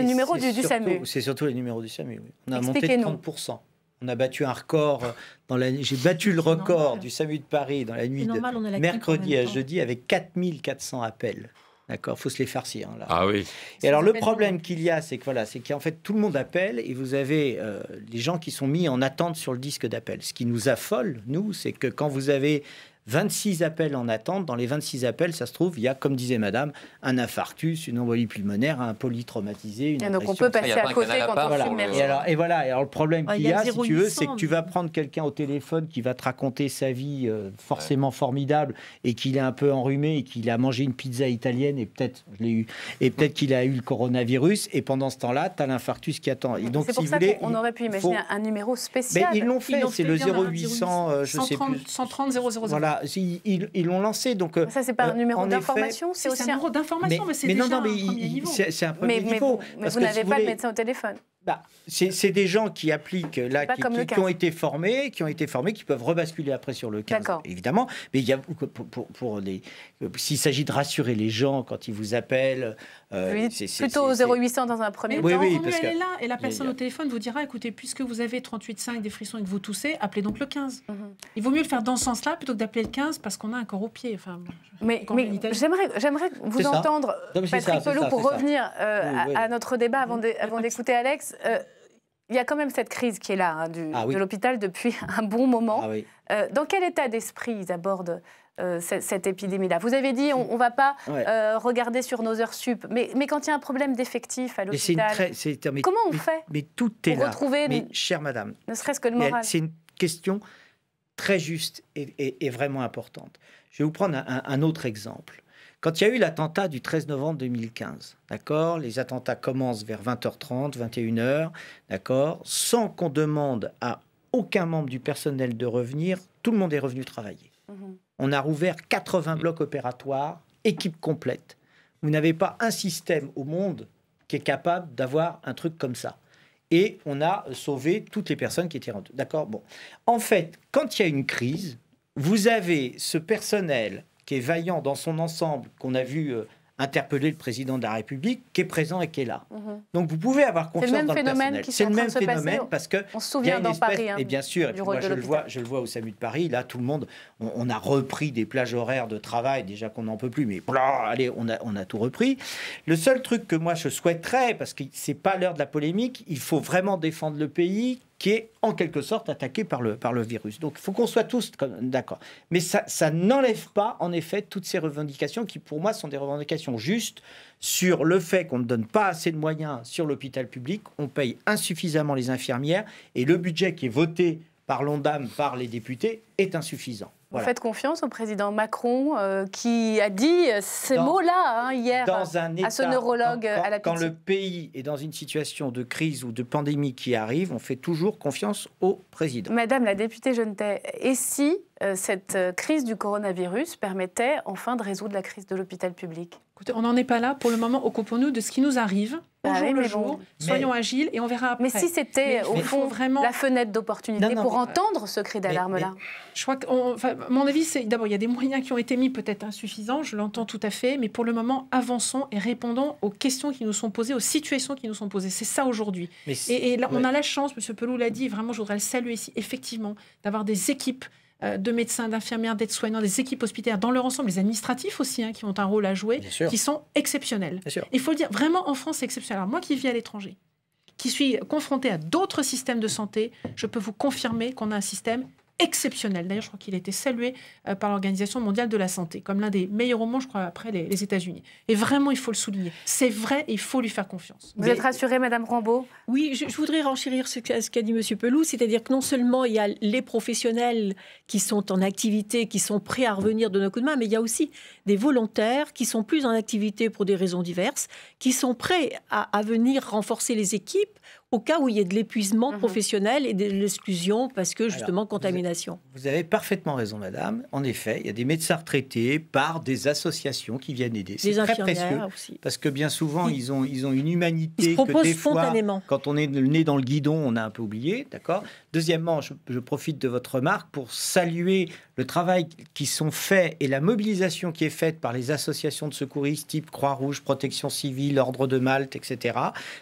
numéro du SAMU. C'est surtout les numéros du SAMU, oui. On a monté de 30%. On a battu un record. J'ai battu le record du SAMU de Paris dans la nuit de mercredi à jeudi avec 4400 appels. D'accord, il faut se les farcir. Là. Ah oui. Et alors le problème qu'il y a, c'est qu'en fait tout le monde appelle et vous avez les gens qui sont mis en attente sur le disque d'appel. Ce qui nous affole, nous, c'est que quand vous avez 26 appels en attente. Dans les 26 appels, ça se trouve, il y a, comme disait madame, un infarctus, une embolie pulmonaire, un polytraumatisé, une agression. Donc on peut passer à côté quand on filme. Et voilà, alors le problème qu'il y a, si tu veux, c'est que tu vas prendre quelqu'un au téléphone qui va te raconter sa vie forcément formidable et qu'il est un peu enrhumé et qu'il a mangé une pizza italienne et peut-être qu'il a eu le coronavirus et pendant ce temps-là, tu as l'infarctus qui attend. Et donc, c'est pour ça qu'on aurait pu imaginer un numéro spécial. Mais ils l'ont fait, c'est le 0800, je sais plus. 130 000. Voilà. Ils l'ont lancé. Donc, ça, c'est pas un numéro d'information, c'est aussi un numéro d'information, mais c'est déjà un premier niveau. C'est un premier niveau. Mais vous n'avez pas de médecin au téléphone. C'est des gens qui appliquent, là, qui ont été formés, qui peuvent rebasculer après sur le 15, évidemment. Mais il y a, s'il s'agit de rassurer les gens quand ils vous appellent... plutôt au 0800 dans un premier temps. Oui, parce elle est là, et la personne au téléphone vous dira, écoutez, puisque vous avez 38,5 des frissons et que vous toussez, appelez donc le 15. Il vaut mieux le faire dans ce sens-là plutôt que d'appeler le 15 parce qu'on a un corps au pied. Enfin, mais j'aimerais vous entendre, Patrick Pelloux, pour revenir à notre débat avant d'écouter Alex. Il y a quand même cette crise qui est là de l'hôpital depuis un bon moment. Dans quel état d'esprit ils abordent cette épidémie-là? Vous avez dit on ne va pas regarder sur nos heures sup, mais quand il y a un problème d'effectif à l'hôpital, comment on fait mais tout est là. Retrouver chère madame, ne serait-ce que le moral. C'est une question très juste et vraiment importante. Je vais vous prendre un autre exemple. Quand il y a eu l'attentat du 13 novembre 2015, d'accord, les attentats commencent vers 20h30, 21h, d'accord, sans qu'on demande à aucun membre du personnel de revenir, tout le monde est revenu travailler. On a rouvert 80 blocs opératoires, équipe complète. Vous n'avez pas un système au monde qui est capable d'avoir un truc comme ça. Et on a sauvé toutes les personnes qui étaient rendues. D'accord ? Bon. En fait, quand il y a une crise, vous avez ce personnel qui est vaillant dans son ensemble, qu'on a vu interpeller le président de la République, qui est présent et qui est là. Donc vous pouvez avoir confiance dans le personnel. C'est le même phénomène parce que on se souvient dans Paris. Et bien sûr, et puis moi, je le vois au SAMU de Paris. Là, tout le monde, on a repris des plages horaires de travail, déjà qu'on n'en peut plus, mais allez, on a tout repris. Le seul truc que moi je souhaiterais, parce que c'est pas l'heure de la polémique, il faut vraiment défendre le pays qui est en quelque sorte attaqué par le virus. Donc il faut qu'on soit tous d'accord. Mais ça n'enlève pas, en effet, toutes ces revendications qui, pour moi, sont des revendications justes sur le fait qu'on ne donne pas assez de moyens sur l'hôpital public, on paye insuffisamment les infirmières, et le budget qui est voté par l'ONDAM, par les députés, est insuffisant. Vous faites confiance au président Macron qui a dit ces mots-là hier à ce neurologue à la Quand le pays est dans une situation de crise ou de pandémie qui arrive, on fait toujours confiance au président. Madame la députée Jeunetet, et si cette crise du coronavirus permettait enfin de résoudre la crise de l'hôpital public? Écoutez, on n'en est pas là. Pour le moment, occupons-nous de ce qui nous arrive au jour le jour. Soyons agiles et on verra après. Mais si c'était, au fond, la fenêtre d'opportunité pour entendre ce cri d'alarme-là. Je crois que, mon avis, c'est d'abord, il y a des moyens qui ont été mis, peut-être insuffisants, je l'entends tout à fait, mais pour le moment, avançons et répondons aux questions qui nous sont posées, aux situations qui nous sont posées. C'est ça aujourd'hui. Et là, on a la chance, M. Pelloux l'a dit, vraiment, je voudrais le saluer ici, effectivement, d'avoir des équipes de médecins, d'infirmières, d'aides-soignants, des équipes hospitalières dans leur ensemble, les administratifs aussi, qui ont un rôle à jouer, qui sont exceptionnels. Il faut le dire, vraiment en France, c'est exceptionnel. Alors moi qui vis à l'étranger, qui suis confrontée à d'autres systèmes de santé, je peux vous confirmer qu'on a un système exceptionnel. D'ailleurs, je crois qu'il a été salué par l'Organisation mondiale de la santé, comme l'un des meilleurs au monde, je crois, après les États-Unis. Et vraiment, il faut le souligner. C'est vrai et il faut lui faire confiance. Vous êtes rassurée, Madame Rambaud? Oui, je voudrais renchérir ce qu'a dit M. Pelloux, c'est-à-dire que non seulement il y a les professionnels qui sont en activité, qui sont prêts à revenir de nos coups de main, mais il y a aussi des volontaires qui sont plus en activité pour des raisons diverses, qui sont prêts à venir renforcer les équipes au cas où il y ait de l'épuisement professionnel et de l'exclusion parce que, justement, contamination. Vous avez parfaitement raison, madame. En effet, il y a des médecins retraités par des associations qui viennent aider. C'est très précieux aussi. Parce que bien souvent, ils ont une humanité que des fois, quand on est le nez dans le guidon, on a un peu oublié. D'accord. Deuxièmement, je profite de votre remarque pour saluer le travail qui sont faits et la mobilisation qui est faite par les associations de secouristes type Croix-Rouge, Protection Civile, Ordre de Malte, etc.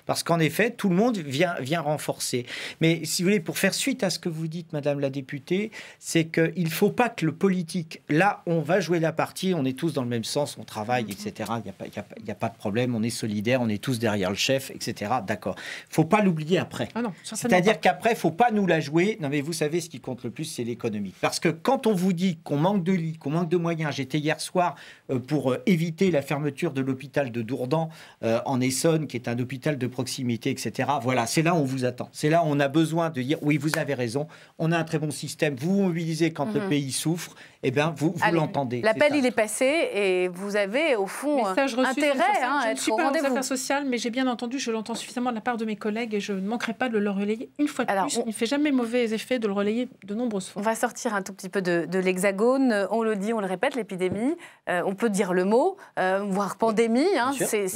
Parce qu'en effet, tout le monde vient renforcer. Mais si vous voulez, pour faire suite à ce que vous dites, Madame la députée, c'est qu'il ne faut pas que le politique... Là, on va jouer la partie, on est tous dans le même sens, on travaille, etc. Il n'y a pas de problème, on est solidaires, on est tous derrière le chef, etc. D'accord. Il ne faut pas l'oublier après. Ah non, c'est-à-dire qu'après, il ne faut pas nous la jouer. Non, mais vous savez, ce qui compte le plus, c'est l'économie. Parce que quand on vous dit qu'on manque de lits, qu'on manque de moyens, j'étais hier soir pour éviter la fermeture de l'hôpital de Dourdan en Essonne, qui est un hôpital de proximité, etc. Voilà, c'est là où on vous attend. C'est là où on a besoin de dire, oui, vous avez raison, on a un très bon système, vous vous mobilisez quand le pays souffre, eh bien, vous l'entendez. L'appel, il est passé et vous avez, au fond, intérêt à être au rendez-vous. Je ne suis pas aux affaires sociales, mais j'ai bien entendu, je l'entends suffisamment de la part de mes collègues et je ne manquerai pas de le relayer une fois de plus. Il ne fait jamais mauvais effet de le relayer de nombreuses fois. On va sortir un tout petit peu de l'hexagone. On le dit, on le répète, l'épidémie, on peut dire le mot, voire pandémie,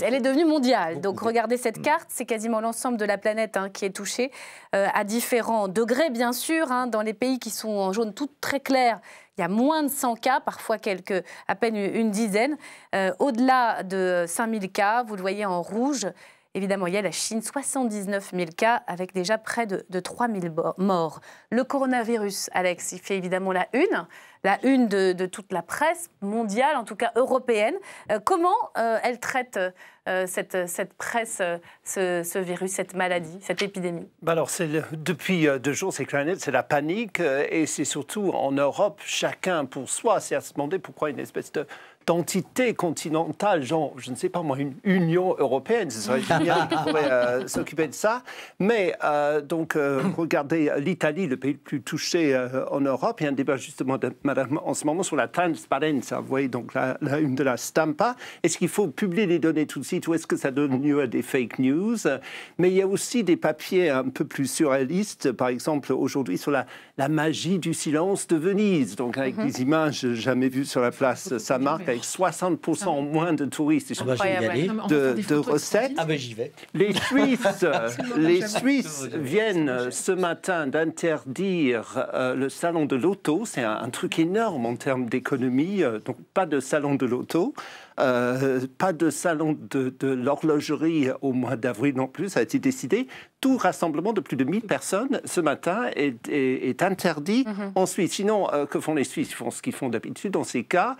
elle est devenue mondiale. Donc regardez cette carte, c'est quasiment l'ensemble de la planète planète qui est touchée, à différents degrés, bien sûr. Dans les pays qui sont en jaune tout très clair, il y a moins de 100 cas, parfois à peine une dizaine. Au-delà de 5000 cas, vous le voyez en rouge, évidemment, il y a la Chine, 79 000 cas, avec déjà près de 3 000 morts. Le coronavirus, Alex, il fait évidemment la une de toute la presse mondiale, en tout cas européenne. Comment elle traite cette presse, ce virus, cette maladie, cette épidémie? Alors, depuis 2 jours, c'est clair et net, c'est la panique. Et c'est surtout en Europe, chacun pour soi. C'est à se demander pourquoi une espèce d'entité continentale, genre, je ne sais pas moi, une Union européenne, ce serait génial qui pourrait s'occuper de ça. Mais regardez l'Italie, le pays le plus touché en Europe. Il y a un débat justement en ce moment sur la transparence. Vous voyez donc la une de la Stampa. Est-ce qu'il faut publier les données tout de suite ou est-ce que ça donne lieu à des fake news? Mais il y a aussi des papiers un peu plus surréalistes, par exemple aujourd'hui sur la magie du silence de Venise, donc avec des images jamais vues sur la place Saint-Marc, avec 60% en moins de touristes et de recettes. Ah ben j'y vais. Les Suisses viennent ce matin d'interdire le salon de l'auto. C'est un truc énorme en termes d'économie, donc pas de salon de l'auto. Pas de salon de l'horlogerie au mois d'avril non plus, ça a été décidé. Tout rassemblement de plus de 1000 personnes ce matin est interdit en Suisse. Sinon, que font les Suisses? Ils font ce qu'ils font d'habitude. Dans ces cas,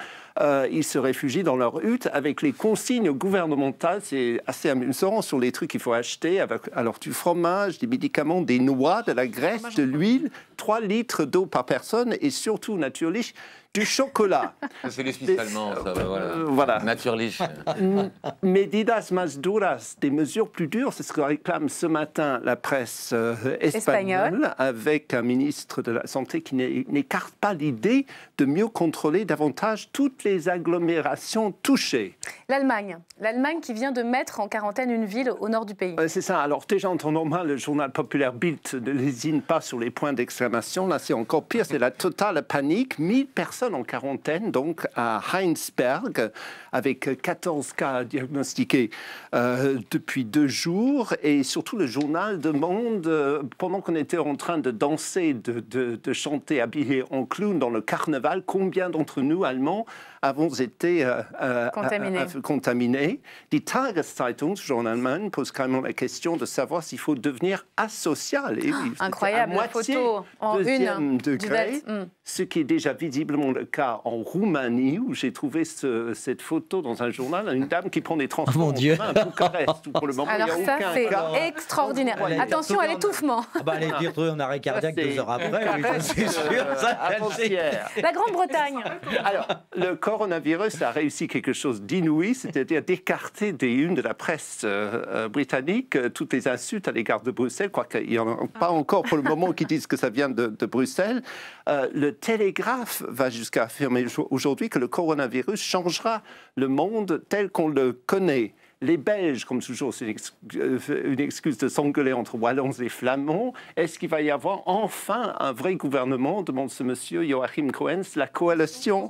ils se réfugient dans leur hutte avec les consignes gouvernementales. C'est assez amusant sur les trucs qu'il faut acheter. Alors du fromage, des médicaments, des noix, de la graisse, de l'huile, 3 litres d'eau par personne et surtout, naturellement, du chocolat. C'est les Suisses allemands, ça, voilà. Naturlich. Medidas más duras, des mesures plus dures, c'est ce que réclame ce matin la presse espagnole, avec un ministre de la Santé qui n'écarte pas l'idée de mieux contrôler davantage toutes les agglomérations touchées. L'Allemagne qui vient de mettre en quarantaine une ville au nord du pays. C'est ça. Alors déjà, en temps normal, le journal populaire Bild ne lésine pas sur les points d'exclamation. Là, c'est encore pire, c'est la totale panique. 1000 personnes en quarantaine, donc à Heinsberg, avec 14 cas diagnostiqués depuis 2 jours. Et surtout, le journal demande, pendant qu'on était en train de danser, de chanter habillés en clown dans le carnaval, combien d'entre nous, Allemands, avons été contaminés. Die Tageszeitung, journal allemand, pose carrément la question de savoir s'il faut devenir asocial. Et oui, incroyable, la photo en une degré, ce qui est déjà visiblement le cas en Roumanie, où j'ai trouvé cette photo dans un journal, une dame qui prend des transports en commun à Bucarest. Pour le moment, alors il y a ça, c'est extraordinaire. Attention à l'étouffement. Elle est retrouvée en arrêt cardiaque 2 heures après. C'est sûr. La Grande-Bretagne. Alors, le coronavirus a réussi quelque chose d'inouï, c'est-à-dire d'écarter des unes de la presse britannique toutes les insultes à l'égard de Bruxelles, quoiqu'il n'y en a pas encore pour le moment qui disent que ça vient de Bruxelles. Le Télégraphe va jusqu'à affirmer aujourd'hui que le coronavirus changera le monde tel qu'on le connaît. Les Belges, comme toujours, c'est une excuse de s'engueuler entre Wallons et Flamands. Est-ce qu'il va y avoir enfin un vrai gouvernement, demande ce monsieur Joachim Coens, la coalition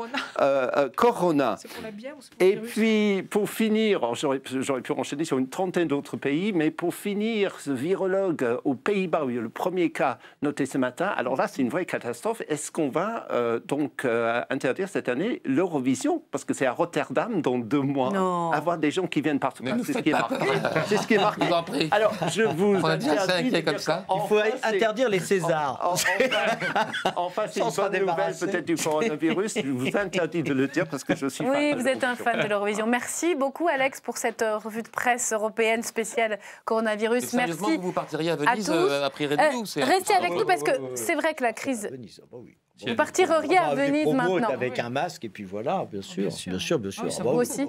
Corona. C'est pour la bière ou c'est pour et puis, pour finir, j'aurais pu enchaîner sur une trentaine d'autres pays, mais pour finir, ce virologue aux Pays-Bas, où il y a le premier cas noté ce matin, alors là, c'est une vraie catastrophe. Est-ce qu'on va interdire cette année l'Eurovision? Parce que c'est à Rotterdam, dans 2 mois. Non. Avoir des gens qui viennent partout. C'est ce qui est marqué. C'est ce qui est marqué. Alors, je vous interdis comme ça. Il faut interdire les Césars. Enfin, c'est une bonne nouvelle peut-être du coronavirus. Je vous interdis de le dire parce que je suis fan. Oui, vous êtes un fan de l'Eurovision. Merci beaucoup, Alex, pour cette revue de presse européenne spéciale coronavirus. Et sérieusement, merci. Vous partiriez à Venise après Red-Bull Restez avec nous parce que c'est vrai que la crise. Vous partireriez à Venise maintenant. Avec un masque et puis voilà, bien sûr. Vous aussi.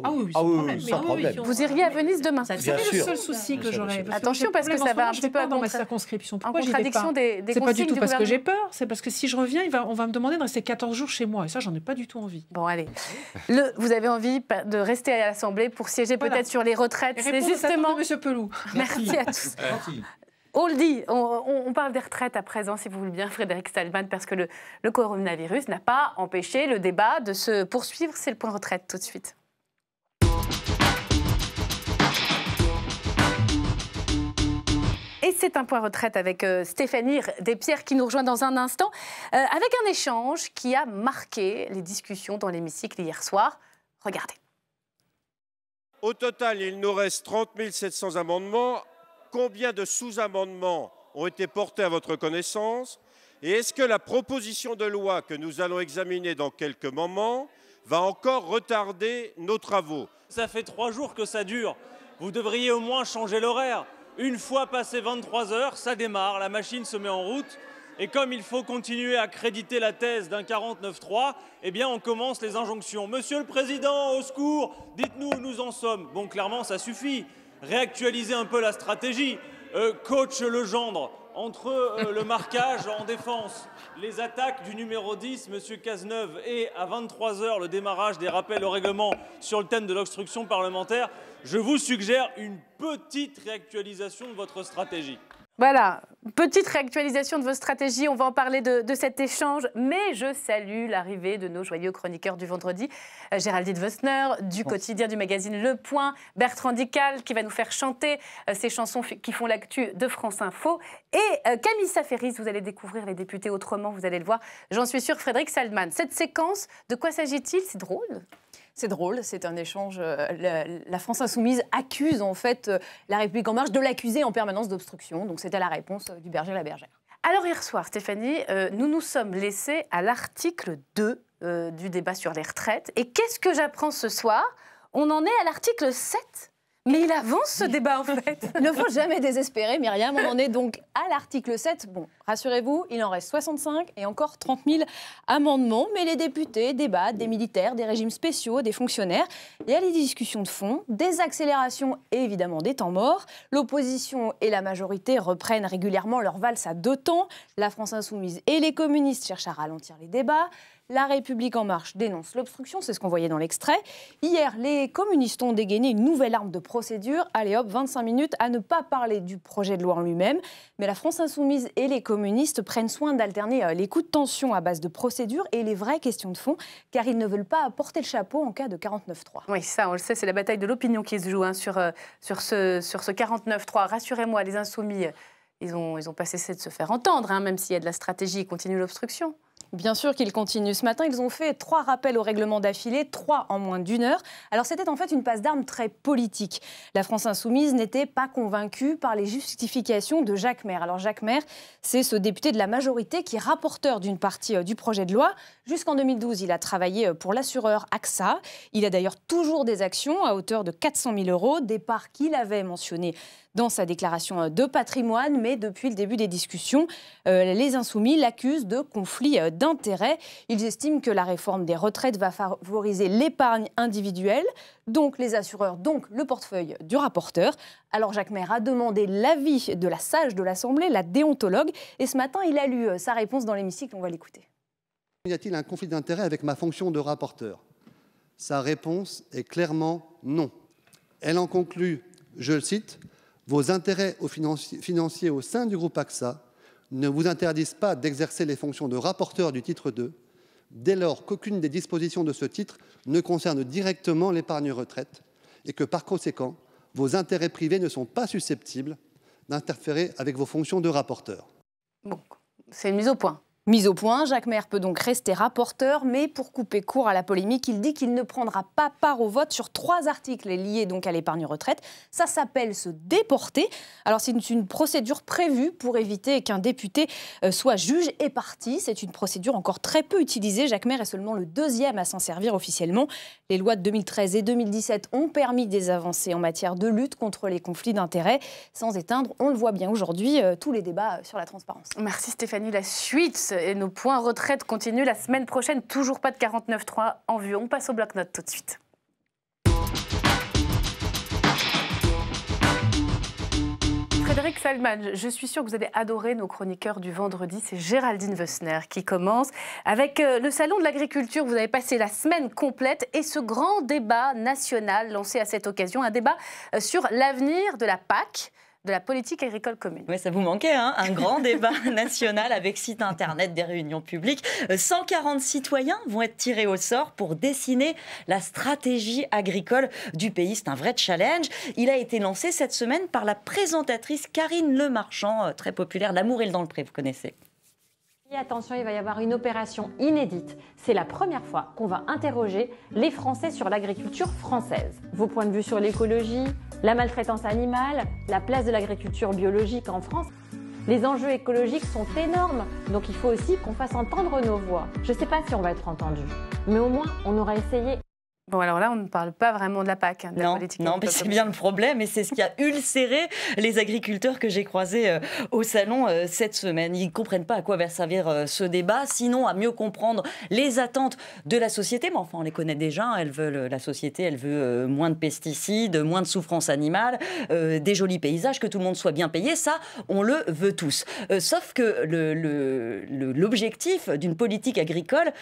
Sans problème. Vous iriez à Venise demain. C'est le seul souci que j'aurais. Attention parce que ça va un petit peu dans ma circonscription. En contradiction des c'est pas du tout parce que j'ai peur. peur, c'est parce que si je reviens, on va me demander de rester 14 jours chez moi. Et ça, j'en ai pas du tout envie. Bon, allez. Vous avez envie de rester à l'Assemblée pour siéger peut-être sur les retraites. C'est justement. Monsieur Pelou. Merci à tous. On le dit, on parle des retraites à présent, si vous voulez bien, Frédéric Stallman, parce que le coronavirus n'a pas empêché le débat de se poursuivre. C'est le point retraite tout de suite. Et c'est un point retraite avec Stéphanie Despierres qui nous rejoint dans un instant, avec un échange qui a marqué les discussions dans l'hémicycle hier soir. Regardez. Au total, il nous reste 30 700 amendements. Combien de sous-amendements ont été portés à votre connaissance? Et est-ce que la proposition de loi que nous allons examiner dans quelques moments va encore retarder nos travaux? Ça fait 3 jours que ça dure. Vous devriez au moins changer l'horaire. Une fois passé 23 heures, ça démarre, la machine se met en route. Et comme il faut continuer à créditer la thèse d'un 49.3, eh bien on commence les injonctions. Monsieur le Président, au secours, dites-nous où nous en sommes. Bon, clairement, ça suffit. Réactualiser un peu la stratégie. Coach Legendre, entre le marquage en défense, les attaques du numéro 10, Monsieur Cazeneuve, et à 23 heures, le démarrage des rappels au règlement sur le thème de l'obstruction parlementaire, je vous suggère une petite réactualisation de votre stratégie. Voilà, petite réactualisation de vos stratégies, on va en parler de cet échange, mais je salue l'arrivée de nos joyeux chroniqueurs du vendredi, Géraldine Wössner, du quotidien du magazine Le Point, Bertrand Dical, qui va nous faire chanter ces chansons qui font l'actu de France Info, et Camille Saferis, vous allez découvrir les députés autrement, vous allez le voir, j'en suis sûre, Frédéric Salman. Cette séquence, de quoi s'agit-il? C'est drôle. C'est drôle, c'est un échange. La France Insoumise accuse en fait La République En Marche de l'accuser en permanence d'obstruction. Donc c'était la réponse du berger à la bergère. Alors hier soir, Stéphanie, nous nous sommes laissés à l'article 2 du débat sur les retraites. Et qu'est-ce que j'apprends ce soir? On en est à l'article 7. Mais il avance ce débat en fait. Il ne faut jamais désespérer, Myriam. On en est donc à l'article 7. Bon, rassurez-vous, il en reste 65 et encore 30 000 amendements. Mais les députés débattent des militaires, des régimes spéciaux, des fonctionnaires. Il y a les discussions de fond, des accélérations et évidemment des temps morts. L'opposition et la majorité reprennent régulièrement leur valse à 2 temps. La France Insoumise et les communistes cherchent à ralentir les débats. La République En Marche dénonce l'obstruction, c'est ce qu'on voyait dans l'extrait. Hier, les communistes ont dégainé une nouvelle arme de procédure. Allez hop, 25 minutes à ne pas parler du projet de loi en lui-même. Mais la France Insoumise et les communistes prennent soin d'alterner les coups de tension à base de procédure et les vraies questions de fond, car ils ne veulent pas porter le chapeau en cas de 49.3. Oui, ça, on le sait, c'est la bataille de l'opinion qui se joue sur ce 49.3. Rassurez-moi, les Insoumis, ils ont pas cessé de se faire entendre, même s'il y a de la stratégie, ils continuent l'obstruction. Bien sûr qu'ils continuent. Ce matin, ils ont fait 3 rappels au règlement d'affilée, 3 en moins d'1 heure. Alors c'était en fait une passe d'armes très politique. La France Insoumise n'était pas convaincue par les justifications de Jacques Maire. Alors Jacques Maire, c'est ce député de la majorité qui est rapporteur d'une partie du projet de loi. Jusqu'en 2012, il a travaillé pour l'assureur AXA. Il a d'ailleurs toujours des actions à hauteur de 400 000 €, des parts qu'il avait mentionnées dans sa déclaration de patrimoine, mais depuis le début des discussions, les Insoumis l'accusent de conflit d'intérêts. Ils estiment que la réforme des retraites va favoriser l'épargne individuelle, donc les assureurs, donc le portefeuille du rapporteur. Alors Jacques Maire a demandé l'avis de la sage de l'Assemblée, la déontologue, et ce matin, il a lu sa réponse dans l'hémicycle. On va l'écouter. Y a-t-il un conflit d'intérêts avec ma fonction de rapporteur? Sa réponse est clairement non. Elle en conclut, je le cite, « Vos intérêts financiers au sein du groupe AXA ne vous interdisent pas d'exercer les fonctions de rapporteur du titre 2, dès lors qu'aucune des dispositions de ce titre ne concerne directement l'épargne retraite et que, par conséquent, vos intérêts privés ne sont pas susceptibles d'interférer avec vos fonctions de rapporteur. » Bon, c'est une mise au point. Mise au point, Jacques Maire peut donc rester rapporteur, mais pour couper court à la polémique, il dit qu'il ne prendra pas part au vote sur 3 articles liés donc à l'épargne retraite. Ça s'appelle se déporter. Alors c'est une procédure prévue pour éviter qu'un député soit juge et partie. C'est une procédure encore très peu utilisée. Jacques Maire est seulement le 2e à s'en servir officiellement. Les lois de 2013 et 2017 ont permis des avancées en matière de lutte contre les conflits d'intérêts, sans éteindre, on le voit bien aujourd'hui, tous les débats sur la transparence. Merci Stéphanie. La suite et nos points retraite continuent la semaine prochaine. Toujours pas de 49.3 en vue. On passe au bloc-notes tout de suite. Frédéric Salman, je suis sûre que vous allez adorer nos chroniqueurs du vendredi. C'est Géraldine Wössner qui commence avec le Salon de l'Agriculture. Vous avez passé la semaine complète et ce grand débat national lancé à cette occasion, un débat sur l'avenir de la PAC. de la politique agricole commune. Oui, ça vous manquait, hein, un grand débat national avec site internet, des réunions publiques. 140 citoyens vont être tirés au sort pour dessiner la stratégie agricole du pays. C'est un vrai challenge. Il a été lancé cette semaine par la présentatrice Karine Lemarchand, très populaire, L'amour est dans le pré, vous connaissez. Et attention, il va y avoir une opération inédite. C'est la première fois qu'on va interroger les Français sur l'agriculture française. Vos points de vue sur l'écologie, la maltraitance animale, la place de l'agriculture biologique en France. Les enjeux écologiques sont énormes, donc il faut aussi qu'on fasse entendre nos voix. Je ne sais pas si on va être entendu, mais au moins on aura essayé. Bon, alors là, on ne parle pas vraiment de la PAC, de la politique. Non, mais c'est bien le problème et c'est ce qui a ulcéré les agriculteurs que j'ai croisés au salon cette semaine. Ils ne comprennent pas à quoi va servir ce débat, sinon à mieux comprendre les attentes de la société. Mais enfin, on les connaît déjà. La société, elle veut moins de pesticides, moins de souffrance animale, des jolis paysages, que tout le monde soit bien payé. Ça, on le veut tous. Sauf que l'objectif d'une politique agricole,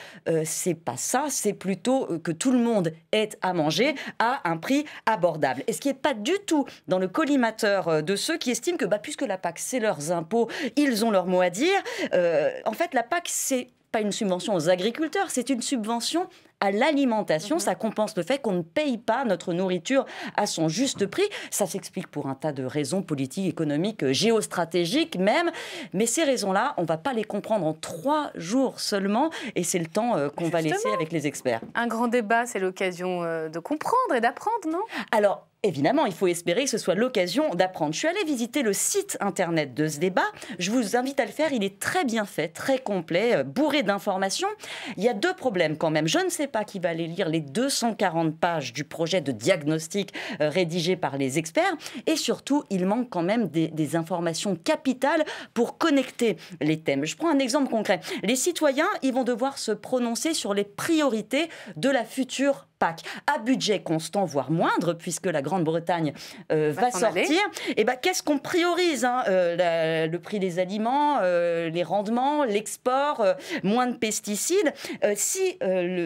c'est pas ça. C'est plutôt que tout le monde ait à manger à un prix abordable. Et ce qui n'est pas du tout dans le collimateur de ceux qui estiment que puisque la PAC, c'est leurs impôts, ils ont leur mot à dire. En fait, la PAC, c'est pas une subvention aux agriculteurs, c'est une subvention à l'alimentation. Ça compense le fait qu'on ne paye pas notre nourriture à son juste prix. Ça s'explique pour un tas de raisons politiques, économiques, géostratégiques même. Mais ces raisons-là, on ne va pas les comprendre en 3 jours seulement. Et c'est le temps qu'on va laisser avec les experts. Un grand débat, c'est l'occasion de comprendre et d'apprendre, non? Alors, évidemment, il faut espérer que ce soit l'occasion d'apprendre. Je suis allée visiter le site internet de ce débat. Je vous invite à le faire. Il est très bien fait, très complet, bourré d'informations. Il y a 2 problèmes quand même. Je ne sais pas qui va aller lire les 240 pages du projet de diagnostic rédigé par les experts. Et surtout, il manque quand même des informations capitales pour connecter les thèmes. Je prends un exemple concret. Les citoyens, ils vont devoir se prononcer sur les priorités de la future PAC, à budget constant, voire moindre, puisque la Grande-Bretagne va sortir. Et qu'est-ce qu'on priorise, le prix des aliments, les rendements, l'export, moins de pesticides. Si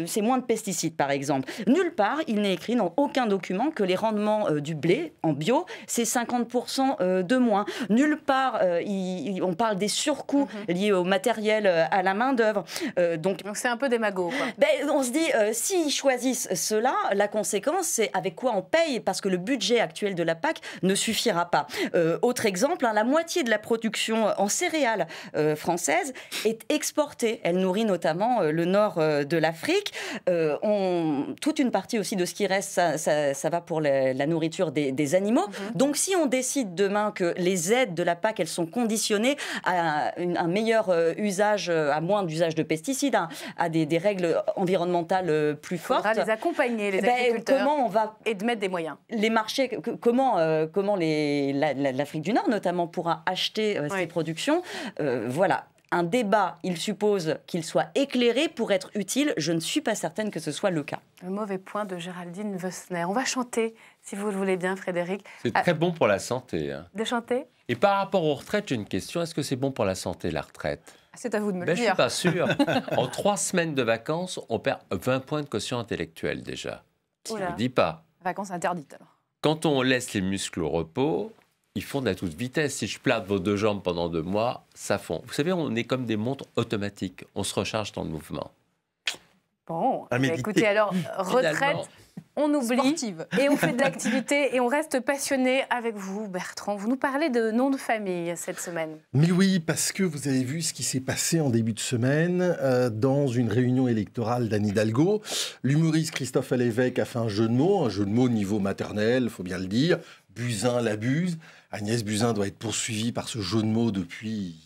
c'est moins de pesticides, par exemple, nulle part, il n'est écrit dans aucun document que les rendements du blé en bio, c'est 50% de moins. Nulle part, on parle des surcoûts liés au matériel, à la main-d'œuvre. Donc c'est un peu démago, quoi. On se dit, s'ils choisissent cela, la conséquence, c'est avec quoi on paye, parce que le budget actuel de la PAC ne suffira pas. Autre exemple, la moitié de la production en céréales française est exportée. Elle nourrit notamment le nord de l'Afrique. Toute une partie aussi de ce qui reste, ça va pour la nourriture des animaux. Donc si on décide demain que les aides de la PAC, elles sont conditionnées à un meilleur usage, à moins d'usage de pesticides, à des règles environnementales plus fortes. Il faudra les accompagner, les agriculteurs, comment on va et de mettre des moyens. Les marchés, comment l'Afrique du Nord notamment pourra acheter ces productions. Voilà. Un débat, il suppose qu'il soit éclairé pour être utile. Je ne suis pas certaine que ce soit le cas. Le mauvais point de Géraldine Wössner. On va chanter, si vous le voulez bien, Frédéric. C'est très bon pour la santé. De chanter? Et par rapport aux retraites, j'ai une question. Est-ce que c'est bon pour la santé, la retraite? C'est à vous de me le dire. Je ne suis pas sûr. En 3 semaines de vacances, on perd 20 points de quotient intellectuel déjà. Je ne le dis pas. Vacances interdites, alors. Quand on laisse les muscles au repos, ils font à toute vitesse. Si je plate vos 2 jambes pendant 2 mois, ça fond. Vous savez, on est comme des montres automatiques. On se recharge dans le mouvement. Bon, écoutez, alors, retraite, on oublie et on fait de l'activité et on reste passionné avec vous, Bertrand. Vous nous parlez de nom de famille cette semaine. Mais oui, parce que vous avez vu ce qui s'est passé en début de semaine dans une réunion électorale d'Anne Hidalgo. L'humoriste Christophe Alévêque a fait un jeu de mots niveau maternel, il faut bien le dire. Buzyn l'abuse. Agnès Buzyn doit être poursuivie par ce jeu de mots depuis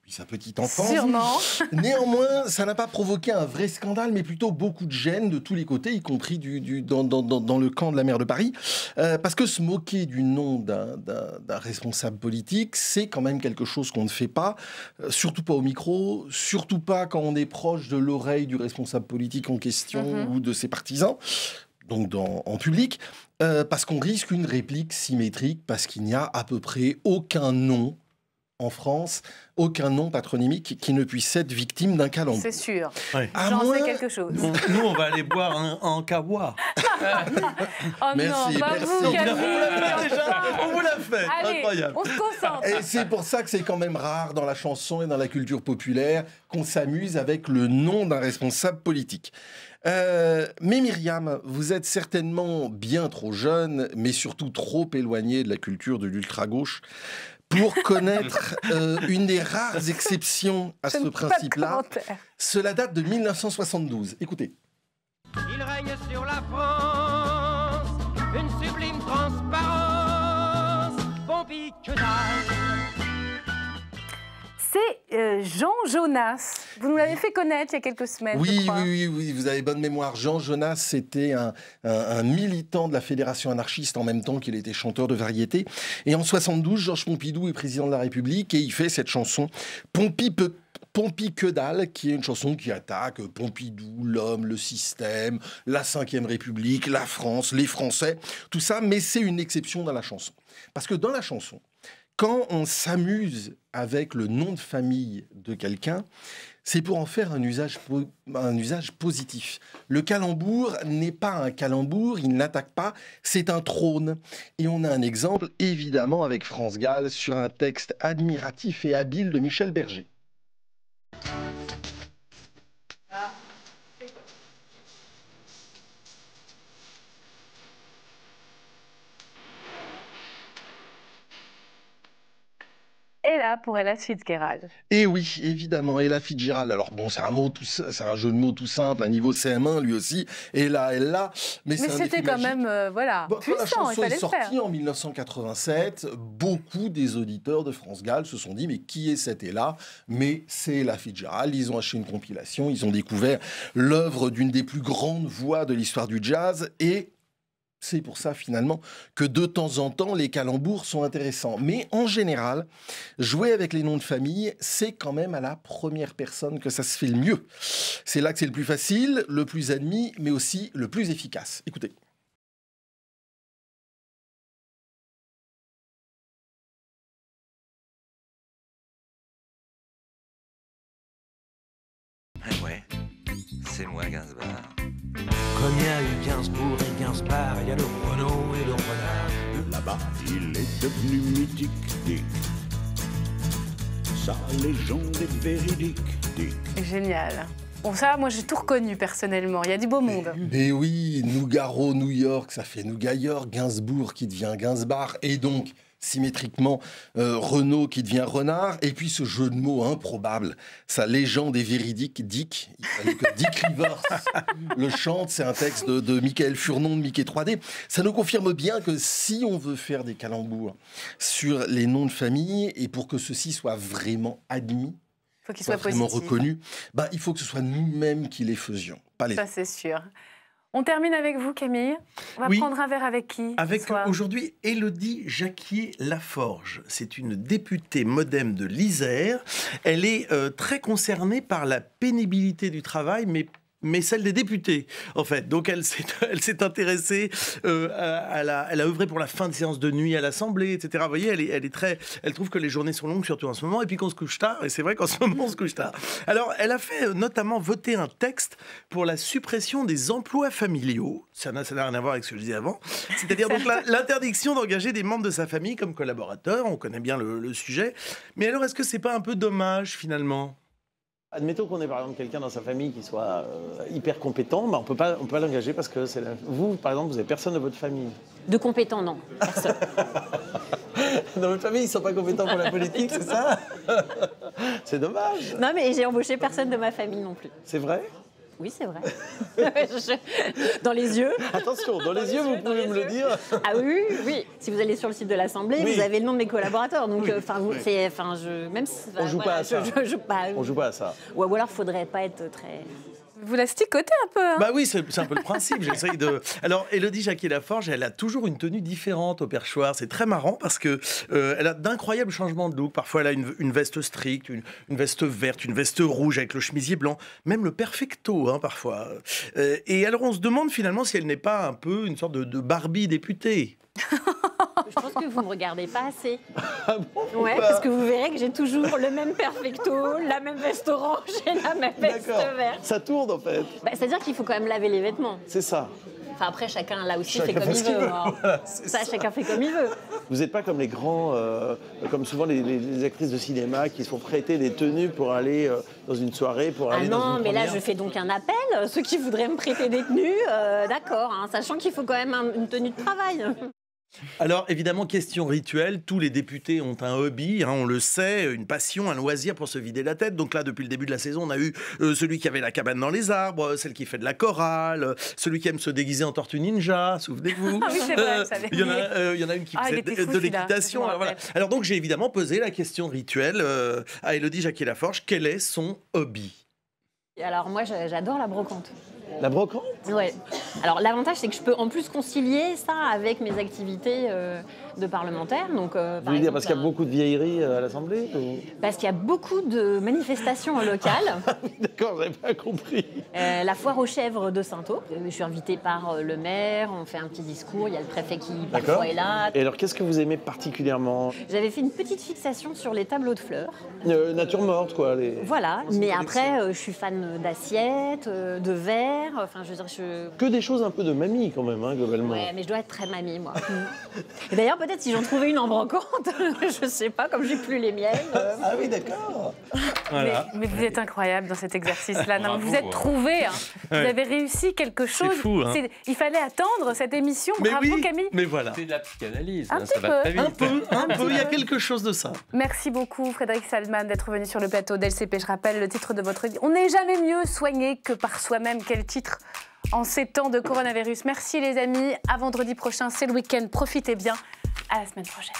sa petite enfance. Sûrement. Néanmoins, ça n'a pas provoqué un vrai scandale, mais plutôt beaucoup de gêne de tous les côtés, y compris dans le camp de la maire de Paris. Parce que se moquer du nom d'un responsable politique, c'est quand même quelque chose qu'on ne fait pas, surtout pas au micro, surtout pas quand on est proche de l'oreille du responsable politique en question ou de ses partisans, donc en public, parce qu'on risque une réplique symétrique, parce qu'il n'y a à peu près aucun nom en France, aucun nom patronymique qui ne puisse être victime d'un calembour. C'est sûr. Ouais. J'en sais quelque chose. Nous, on va aller boire en kawa. Oh merci, non, pas merci. vous, Camille. On vous l'a fait. Allez, Incroyable. on se concentre. Et c'est pour ça que c'est quand même rare dans la chanson et dans la culture populaire qu'on s'amuse avec le nom d'un responsable politique. Mais Myriam, vous êtes certainement bien trop jeune, mais surtout trop éloignée de la culture de l'ultra-gauche pour connaître une des rares exceptions à ce principe-là. Cela date de 1972. Écoutez. Il règne sur la France une sublime transparence. Pompille que dalle. C'est Jean Jonas. Vous nous l'avez fait connaître il y a quelques semaines. Oui, vous avez bonne mémoire. Jean Jonas, c'était un militant de la Fédération anarchiste en même temps qu'il était chanteur de variété. Et en 72, Georges Pompidou est président de la République et il fait cette chanson Pompille que dalle, qui est une chanson qui attaque Pompidou, l'homme, le système, la Ve République, la France, les Français, tout ça, mais c'est une exception dans la chanson. Parce que dans la chanson, quand on s'amuse avec le nom de famille de quelqu'un, c'est pour en faire un usage positif. Le calembour n'est pas un calembour, il n'attaque pas, c'est un trône. Et on a un exemple, évidemment, avec France Gall, sur un texte admiratif et habile de Michel Berger. Et là, pour Ella Fitzgerald. Et oui, évidemment, Ella Fitzgerald. Alors bon, c'est un jeu de mots tout simple, un niveau CM1 lui aussi. Et là, elle l'a. Mais c'était quand même, puissant, il fallait le faire. Quand la chanson est sortie en 1987, beaucoup des auditeurs de France Gall se sont dit, mais qui est cette Ella? Mais c'est Ella Fitzgerald. Ils ont acheté une compilation, ils ont découvert l'œuvre d'une des plus grandes voix de l'histoire du jazz et c'est pour ça, finalement, que de temps en temps, les calembours sont intéressants. Mais en général, jouer avec les noms de famille, c'est quand même à la première personne que ça se fait le mieux. C'est là que c'est le plus facile, le plus admis, mais aussi le plus efficace. Écoutez. Ouais, c'est moi Gainsbourg. Comme il y a eu Gainsbourg et Gainsbar, il y a le Renaud et le Renard. Là-bas, il est devenu mythique, Dick. Sa légende est véridique, Dick. Génial. Bon, ça, moi, j'ai tout reconnu personnellement. Il y a du beau monde. Mais oui, Nougaro, New York, ça fait Nougayor, Gainsbourg qui devient Gainsbar, et donc symétriquement Renaud qui devient Renard, et puis ce jeu de mots improbable, sa légende est véridique, Dick. Il fallait que Dick Rivers le chante, c'est un texte de Michael Furnon de Mickey 3D. Ça nous confirme bien que si on veut faire des calembours sur les noms de famille, et pour que ceci soit vraiment admis, faut qu'il soit vraiment positif. Reconnu, il faut que ce soit nous-mêmes qui les faisions, pas les Ça, c'est sûr. On termine avec vous, Camille. On va prendre un verre avec qui? Avec aujourd'hui Élodie Jacquier-Laforge. C'est une députée MoDem de l'Isère. Elle est très concernée par la pénibilité du travail, mais celle des députés, en fait. Donc, elle s'est intéressée, elle a œuvré pour la fin de séance de nuit à l'Assemblée, etc. Vous voyez, elle trouve que les journées sont longues, surtout en ce moment, et puis qu'on se couche tard, et c'est vrai qu'en ce moment, on se couche tard. Alors, elle a fait notamment voter un texte pour la suppression des emplois familiaux. Ça n'a rien à voir avec ce que je disais avant. C'est-à-dire donc l'interdiction d'engager des membres de sa famille comme collaborateurs. On connaît bien le sujet. Mais alors, est-ce que c'est pas un peu dommage, finalement ? Admettons qu'on ait par exemple quelqu'un dans sa famille qui soit hyper compétent, on peut pas l'engager parce que vous, par exemple, vous n'avez personne de votre famille. De compétent, non. Personne. Dans votre famille, ils ne sont pas compétents pour la politique, c'est ça? C'est dommage. Non, mais j'ai embauché personne de ma famille non plus. C'est vrai? Oui, c'est vrai. Dans les yeux. Attention, dans les yeux, vous pouvez me le dire. Ah oui. Si vous allez sur le site de l'Assemblée, vous avez le nom de mes collaborateurs. Donc, même si, on joue pas à ça. On joue pas à ça. Ou alors, faudrait pas être très. Vous la sticotez un peu, hein? Bah oui, c'est un peu le principe. J'essaye de. Alors, Élodie Jacquier-Laforge, elle a toujours une tenue différente au perchoir. C'est très marrant parce que elle a d'incroyables changements de look. Parfois, elle a une veste stricte, une veste verte, une veste rouge avec le chemisier blanc, même le perfecto, hein, parfois. Et alors, on se demande finalement si elle n'est pas un peu une sorte de Barbie députée. Je pense que vous ne me regardez pas assez. Ah bon, ouais, parce que vous verrez que j'ai toujours le même perfecto, la même veste orange et la même veste verte. Ça tourne en fait. C'est-à-dire qu'il faut quand même laver les vêtements. C'est ça. Enfin, après, chacun, là aussi, fait comme il veut. Voilà, ça, chacun fait comme il veut. Vous n'êtes pas comme les grands, comme souvent les actrices de cinéma qui se font prêter des tenues pour aller dans une soirée, pour aller dans une non, mais là, première. je fais donc un appel. Ceux qui voudraient me prêter des tenues, d'accord, hein, sachant qu'il faut quand même une tenue de travail. Alors, évidemment, question rituelle, tous les députés ont un hobby, hein, on le sait, une passion, un loisir pour se vider la tête. Donc là, depuis le début de la saison, on a eu celui qui avait la cabane dans les arbres, celle qui fait de la chorale, celui qui aime se déguiser en tortue ninja, souvenez-vous. Ah oui, c'est vrai, ça il y en a une qui faisait de l'équitation. Voilà. Alors donc, j'ai évidemment posé la question rituelle à Élodie Jacquier-Laforge. Quel est son hobby? Alors moi, j'adore la brocante. La brocante? Ouais. Alors l'avantage, c'est que je peux en plus concilier ça avec mes activités de parlementaire. Donc, Vous voulez dire parce qu'il y a beaucoup de vieilleries à l'Assemblée ou... Parce qu'il y a beaucoup de manifestations locales. D'accord, j'avais pas compris. La foire aux chèvres de Saint-Aude. Je suis invitée par le maire, on fait un petit discours, il y a le préfet qui parfois est là. Et alors, qu'est-ce que vous aimez particulièrement? J'avais fait une petite fixation sur les tableaux de fleurs. Nature morte, quoi. Voilà, mais après, je suis fan d'assiettes, de verres. Enfin, je veux dire, Que des choses un peu de mamie, quand même, hein, globalement. Ouais, mais je dois être très mamie, moi. Et d'ailleurs, peut-être si j'en trouvais une en brocante, je sais pas, comme j'ai plus les miennes. Ah oui, d'accord. Voilà. Mais vous êtes incroyable dans cet exercice-là. Vous êtes trouvé. Hein. Vous avez réussi quelque chose. C'est fou, hein. Il fallait attendre cette émission. Mais bravo, oui, Camille. Mais voilà. C'est de la psychanalyse. Un ça petit va peu. très vite. Un peu, il y a quelque chose de ça. Merci beaucoup, Frédéric Salman, d'être venu sur le plateau d'LCP. Je rappelle le titre de votre... On n'est jamais mieux soigné que par soi-même. Quel titre en ces temps de coronavirus. Merci les amis. À vendredi prochain, c'est le week-end. Profitez bien. À la semaine prochaine.